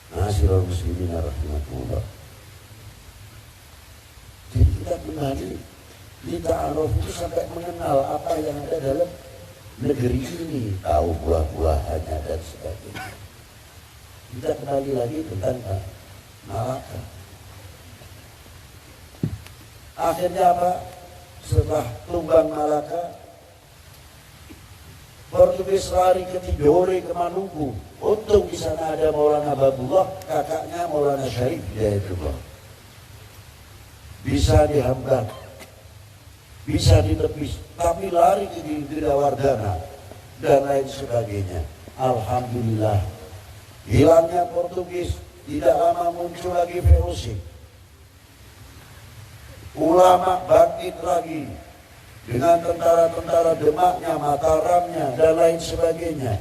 Ma'asyiral muslimin rahimakumullah. Jadi kita kembali di ta'aruf itu sampai mengenal apa yang ada dalam negeri ini, tahu buah-buahannya dan sebagainya. Kita kembali lagi tentang Malaka. Akhirnya apa? Setelah tumbang Malaka, Portugis lari ke Tidore, ke Maluku. Untung di sana ada Maulana Babullah, kakaknya Maulana Syarif Hidayatullah. Bisa dihambat, bisa ditepis, tapi lari ke Gidawardana dan lain sebagainya. Alhamdulillah. Hilangnya Portugis, tidak lama muncul lagi VOC. Ulama bangkit lagi dengan tentara-tentara Demaknya, Mataramnya, dan lain sebagainya.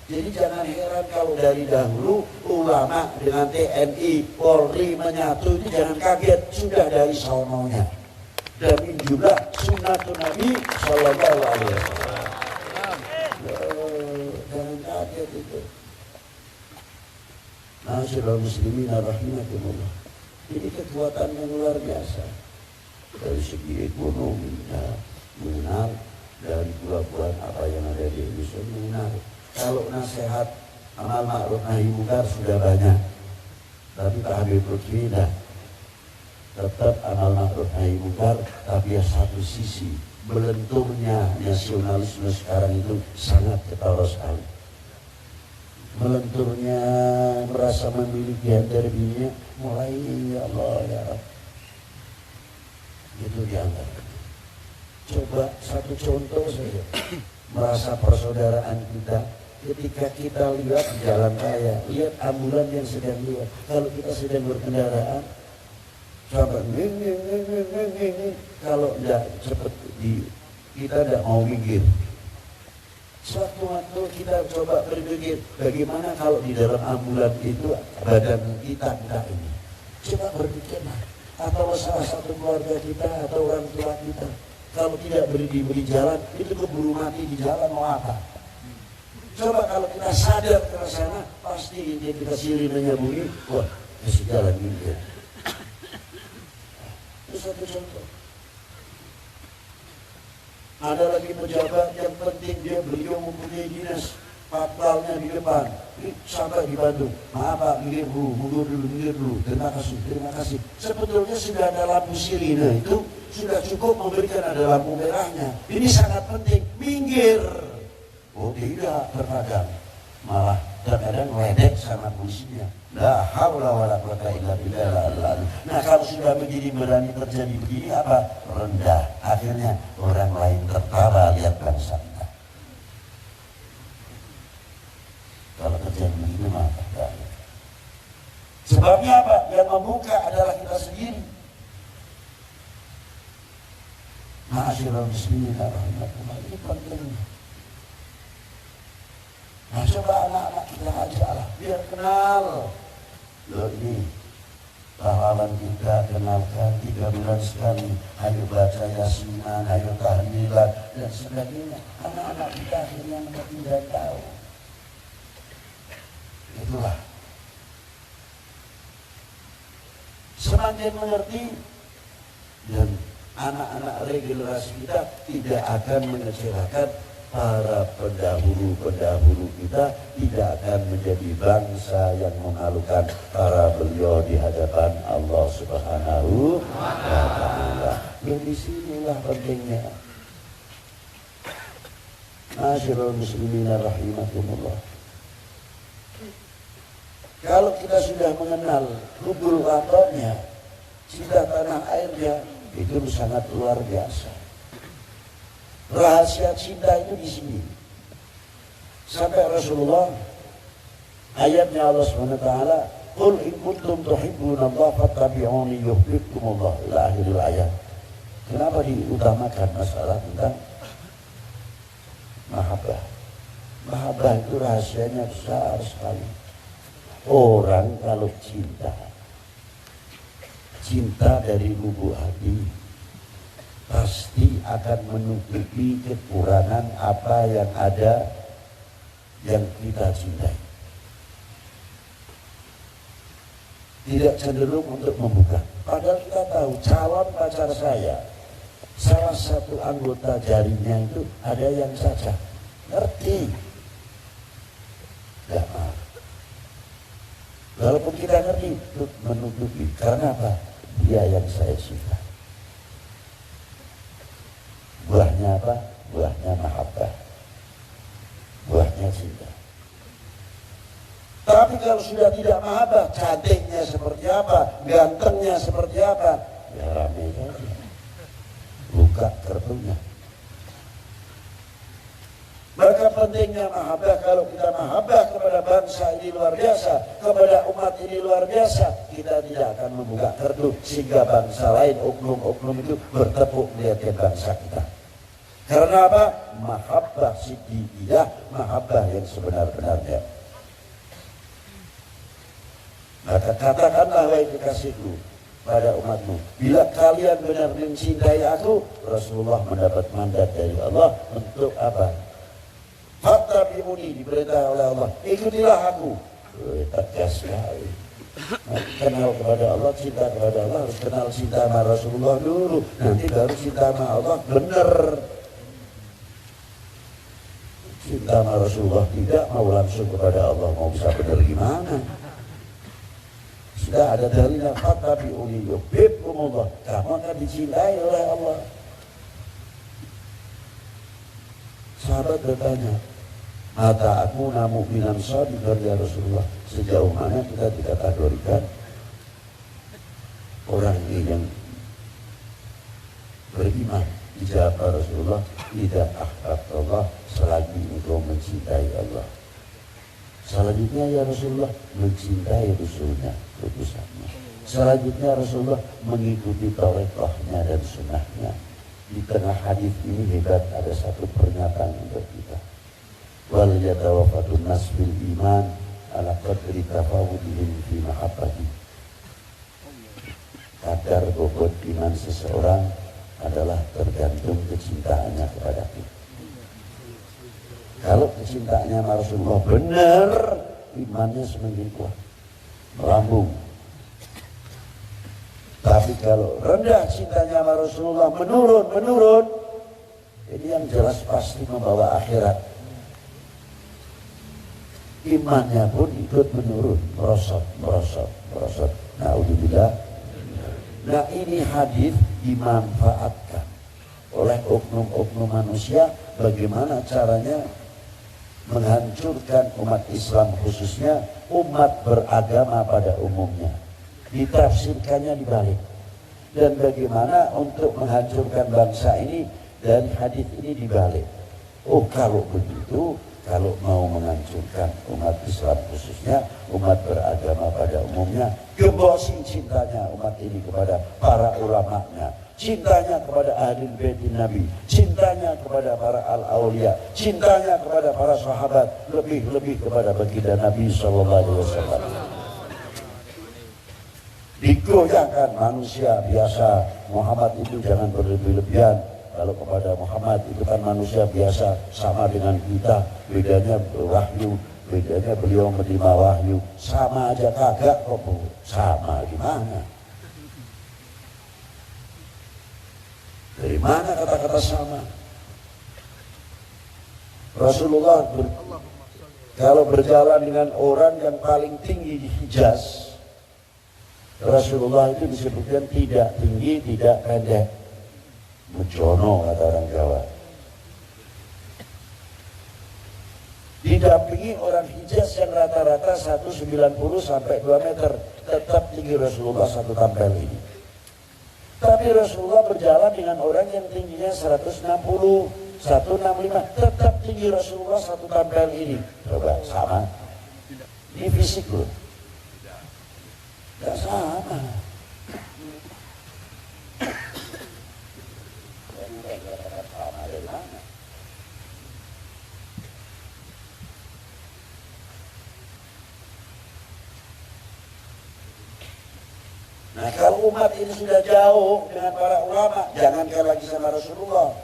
Jadi jangan heran kalau dari dahulu ulama dengan TNI, Polri menyatu, ini jangan kaget, sudah dari sononya. Dan ini juga sunnatun Nabi Sallallahu Alaihi Wasallam. Jangan kaget itu. Ma'asyiral muslimin rahimakumullah. Ini kekuatan yang luar biasa. Dari segi ekonominya menarik, dari buah-buahan apa yang ada di Indonesia menarik. Kalau nasihat amal ma'ruf nahi munkar sudah banyak, tapi Pak Habib Lutfi tetap amal ma'ruf nahi munkar, tapi ya satu sisi melenturnya nasionalisme sekarang itu sangat ketara sekali. Melenturnya merasa memiliki harga dirinya mulai ya Allah ya Rabb. Itu diantaranya. Coba satu contoh saja, merasa persaudaraan kita ketika kita lihat di jalan raya, lihat ambulan yang sedang lewat. Kalau kita sedang berkendaraan, sampai kalau tidak cepat kita tidak mau minggir. Suatu waktu kita coba berpikir bagaimana kalau di dalam ambulan itu badan kita ini. Coba berpikirlah, atau salah satu keluarga kita atau orang tua kita kalau tidak diberi jalan itu keburu mati di jalan mau apa? Coba kalau kita sadar ke sana pasti kita sirinenya bunyi, wah kasih jalan minggir. Itu satu contoh. Ada lagi pejabat yang penting beliau mempunyai dinas patralnya di depan. Sampai di Bandung, maaf Pak, minggir dulu, terima kasih. Sebetulnya sudah ada lampu sirine itu sudah cukup memberikan ada lampu merahnya. Ini sangat penting, minggir. Oh tidak, terkadang malah terkadang ledek sama polisinya. La haula wala quwwata illa billah. Nah kalau sudah begini berani terjadi begini apa? Rendah. Akhirnya orang lain tertawa lihat bangsa kita. Kalau terjadi begini maka enggak. Sebabnya apa? Yang membuka adalah kita sendiri. Ma'asyiral muslimin rahimakumullah, ini penting. Nah coba anak-anak kita ajaklah biar kenal. Loh ini pahlawan kita, kenalkan 3 bulan sekali. Ayo baca yasinan, ayo tahlilan dan sebagainya. Anak-anak kita akhirnya mengerti dan tahu. Itulah. Semakin mengerti dan anak-anak regenerasi kita tidak akan mengecewakan para pendahulu kita tidak akan menjadi bangsa yang memalukan para beliau di hadapan Allah Subhanahu wa Ta'ala. Di sinilah pentingnya. Masyarul muslimin rahimakumullah. Kalau kita sudah mengenal hubul watonnya, cinta tanah airnya, itu sangat luar biasa. Rahasia cinta itu di sini. Sampai Rasulullah, ayatnya Allah SWT, "Qul in kuntum tuhibbunallaha fattabi'uni yuhibbukumullah," ila akhiril ayat. Kenapa diutamakan masalah tentang mahabbah? Mahabbah itu rahasianya besar sekali. Orang kalau cinta dari lubuk hati, pasti akan menutupi kekurangan apa yang ada yang kita cintai. Tidak cenderung untuk membuka. Padahal kita tahu calon pacar saya, salah satu anggota jarinya itu ada yang cacat. Ngerti? Gak mau. Walaupun kita ngerti, itu menutupi. Karena apa? Dia yang saya cinta. Buahnya apa? Buahnya mahabbah. Buahnya cinta. Tapi kalau sudah tidak mahabbah, cantiknya seperti apa, gantengnya seperti apa, ya rame saja. Buka kartunya. Maka pentingnya mahabbah. Kalau kita mahabbah kepada bangsa ini luar biasa, kepada umat ini luar biasa, kita tidak akan membuka kartu sehingga bangsa lain, oknum-oknum itu bertepuk melihatkan bangsa kita. Karena apa? Mahabbah siddiqiyah, mahabbah yang sebenar-benarnya. Maka katakanlah, wahai kekasihku, pada umatmu, bila kalian benar mencintai aku, Rasulullah mendapat mandat dari Allah untuk apa? Fattabi'uni, diperintah oleh Allah, ikutilah aku. Tegas sekali. Kenal kepada Allah, cinta kepada Allah, harus kenal cinta sama Rasulullah dulu, nanti baru cinta sama Allah benar. Cinta sama Rasulullah tidak, mau langsung kepada Allah, mau bisa benar gimana? Sudah ada dalilnya, fattabi'uni yuhibbukumullah, kamu akan dicintai oleh Allah. Sahabat bertanya, mata aku mu'minan shadiqan ya Rasulullah, sejauh mana kita dikategorikan orang ini yang beriman? Dijawab Rasulullah, tidak ahbabtallah, selagi engkau mencintai Allah. Selanjutnya ya Rasulullah, mencintai Rasulnya, utusannya. Selanjutnya Rasulullah mengikuti tariqahnya dan sunnahnya. Di tengah hadis ini hebat, ada satu pernyataan untuk kita. Wal yatawafatun nas bil iman ala qadri tafawudihim fi mahabbati. Kadar bobot iman seseorang adalah tergantung kecintaannya kepadaku. Kalau kecintaannya sama Rasulullah benar, imannya semakin kuat, melambung. Tapi kalau rendah cintanya sama Rasulullah, menurun, jadi yang jelas pasti membawa akhirat. Imannya pun ikut menurun, merosot. Naudzubillah. Nah, ini hadis dimanfaatkan oleh oknum-oknum manusia, bagaimana caranya menghancurkan umat Islam, khususnya umat beragama pada umumnya. Ditafsirkannya dibalik. Dan bagaimana untuk menghancurkan bangsa ini, dari hadis ini dibalik. Oh, kalau begitu, kalau mau menghancurkan umat Islam khususnya, umat beragama pada umumnya, gembosi cintanya umat ini kepada para ulamanya, cintanya kepada ahli bait Nabi, cintanya kepada para al-auliya, cintanya kepada para sahabat, lebih-lebih kepada baginda Nabi SAW. Digoyahkan manusia biasa, Muhammad itu jangan berlebih-lebihan. Kalau kepada Muhammad itu kan manusia biasa, sama dengan kita, bedanya wahyu, bedanya beliau menerima wahyu, sama aja kagak kok Bu. Sama gimana? Dari mana kata-kata sama? Rasulullah kalau berjalan dengan orang yang paling tinggi di Hijaz, Rasulullah itu disebutkan tidak tinggi, tidak pendek. Mujono kata orang Jawa. Didampingi orang Hijaz yang rata-rata 190 sampai 2 meter. Tetap tinggi Rasulullah satu tampel ini. Tapi Rasulullah berjalan dengan orang yang tingginya 160, 165. Tetap tinggi Rasulullah satu tampel ini. Coba sama. Ini fisik loh. Tidak sama. Sama dari mana? Nah kalau umat ini sudah jauh dengan para ulama, jangankan lagi sama Rasulullah.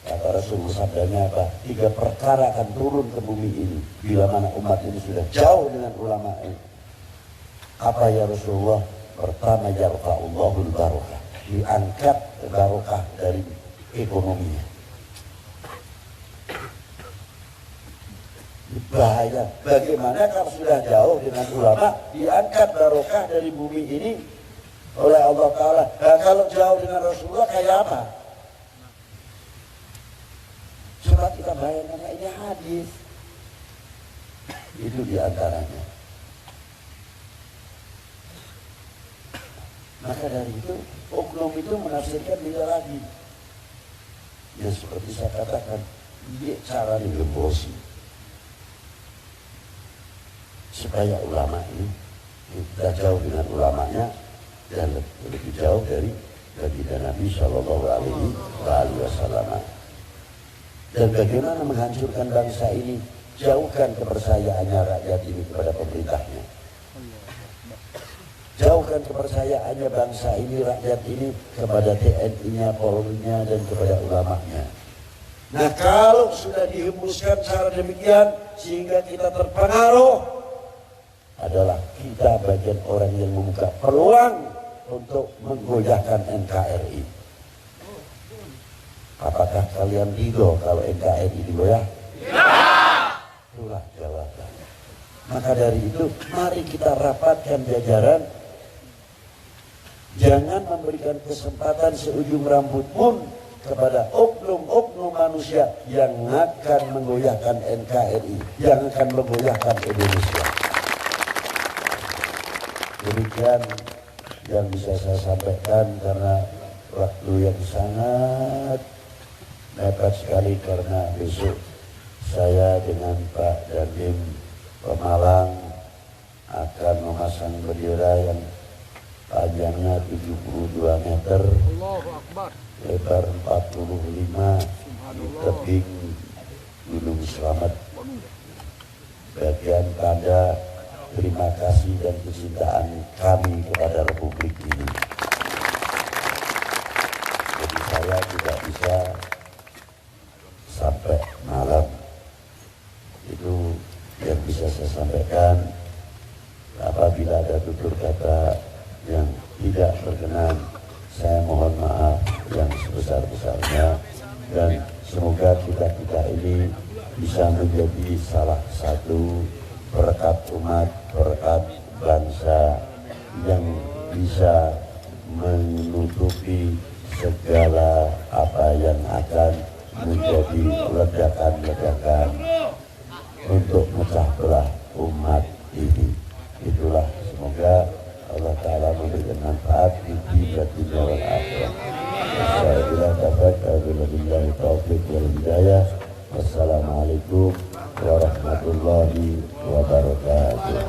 Kata Rasulullah sabdanya apa? 3 perkara akan turun ke bumi ini bila mana umat ini sudah jauh dengan ulama ini. Apa ya Rasulullah? Pertama, yarfa'ullahul barokah, diangkat barokah dari ekonominya. Bahaya. Bagaimana kalau sudah jauh dengan ulama, diangkat barokah dari bumi ini oleh Allah Ta'ala. Nah, kalau jauh dengan Rasulullah kayak apa? Coba kita bayangkan, ini hadis. Itu diantaranya. Maka dari itu, oknum itu menafsirkan dia lagi. Ya seperti saya katakan, dia cara digembosi. Supaya ulama ini kita jauh dengan ulamanya dan lebih jauh dari baginda Nabi Shallallahu Alaihi Wasallam. Dan bagaimana menghancurkan bangsa ini? Jauhkan kepercayaannya rakyat ini kepada pemerintahnya. Jauhkan kepercayaannya bangsa ini, rakyat ini kepada TNI-nya, Polri-nya, dan kepada ulamanya. Nah kalau sudah dihembuskan secara demikian sehingga kita terpengaruh, adalah kita bagian orang yang membuka peluang untuk menggoyahkan NKRI. Apakah kalian ridho kalau NKRI digoyah? Ya! Itulah jawabannya. Maka dari itu, mari kita rapatkan jajaran. Jangan memberikan kesempatan seujung rambut pun kepada oknum-oknum manusia yang akan menggoyahkan NKRI, yang akan menggoyahkan Indonesia. Demikian yang bisa saya sampaikan karena waktu yang sangat mepet sekali, karena besok saya dengan Pak Dandim Pemalang akan memasang bendera yang panjangnya 72 meter, lebar 45 di tebing Gunung Slamet. Bagian tanda terima kasih dan kecintaan kami kepada Republik ini. Jadi saya tidak bisa sampai malam. Itu yang bisa saya sampaikan. Apabila ada tutur kata yang tidak berkenan, saya mohon maaf yang sebesar-besarnya, dan semoga kita ini bisa menjadi salah satu perekat umat, perekat bangsa yang bisa menutupi segala apa yang akan menjadi ledakan-ledakan untuk memecah belah umat ini. Itulah, semoga Allah Ta'ala memberikan manfaat di dunia wal akhirah. Saya bilang dapat wabillahi taufiq wal hidayah. Wassalamualaikum warahmatullahi wabarakatuh.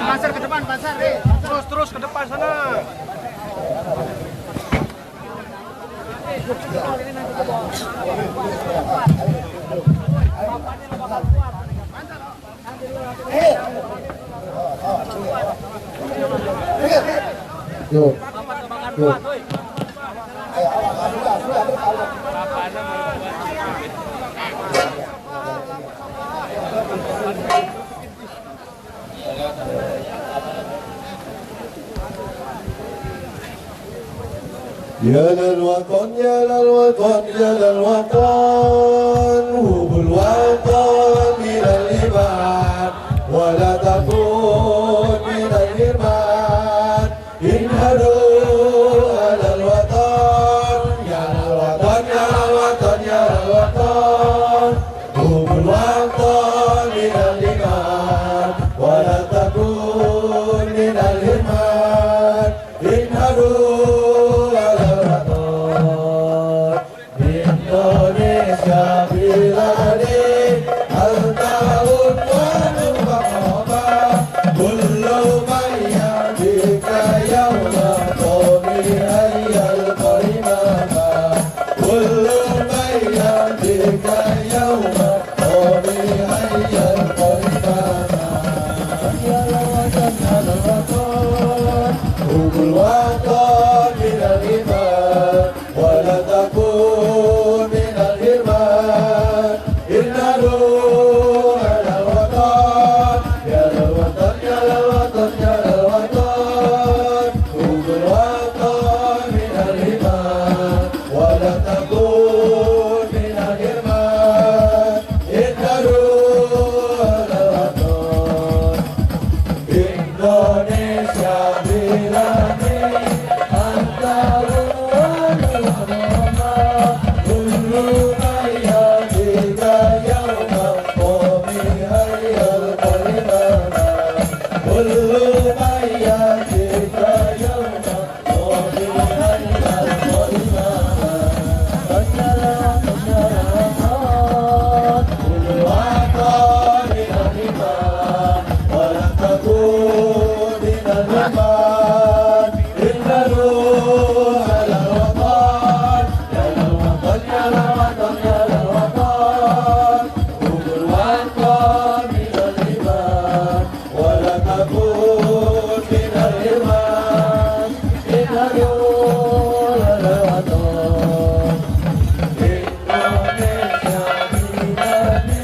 Pasar ke depan, pasar, terus ke depan sana. Eh, Yuk. Yuk. يا للوطن يا للوطن يا للوطن هو الوطن من الإيمان ولا تكون من الإيمان انهدوا على الوطن يا للوطن يا للوطن يا للوطن هو الوطن من الإيمان ولا تكون من الإيمان انهدوا Indonesia biladi al-tahun wa nubaqa kullu man yadika yawma qawmi ayyal qarimama kullu man yadika yawma qawmi ayyal qarimama ya lawatan al-watan hubul watan min al-iman wa la takun min al-irman innadu ala al-watan ya al-watan ya al-watan ya al-watan hubul watan min al-iman wa la takun min al-irman innadu ala al-watan Indonesia biladi antarun Indonesia biladi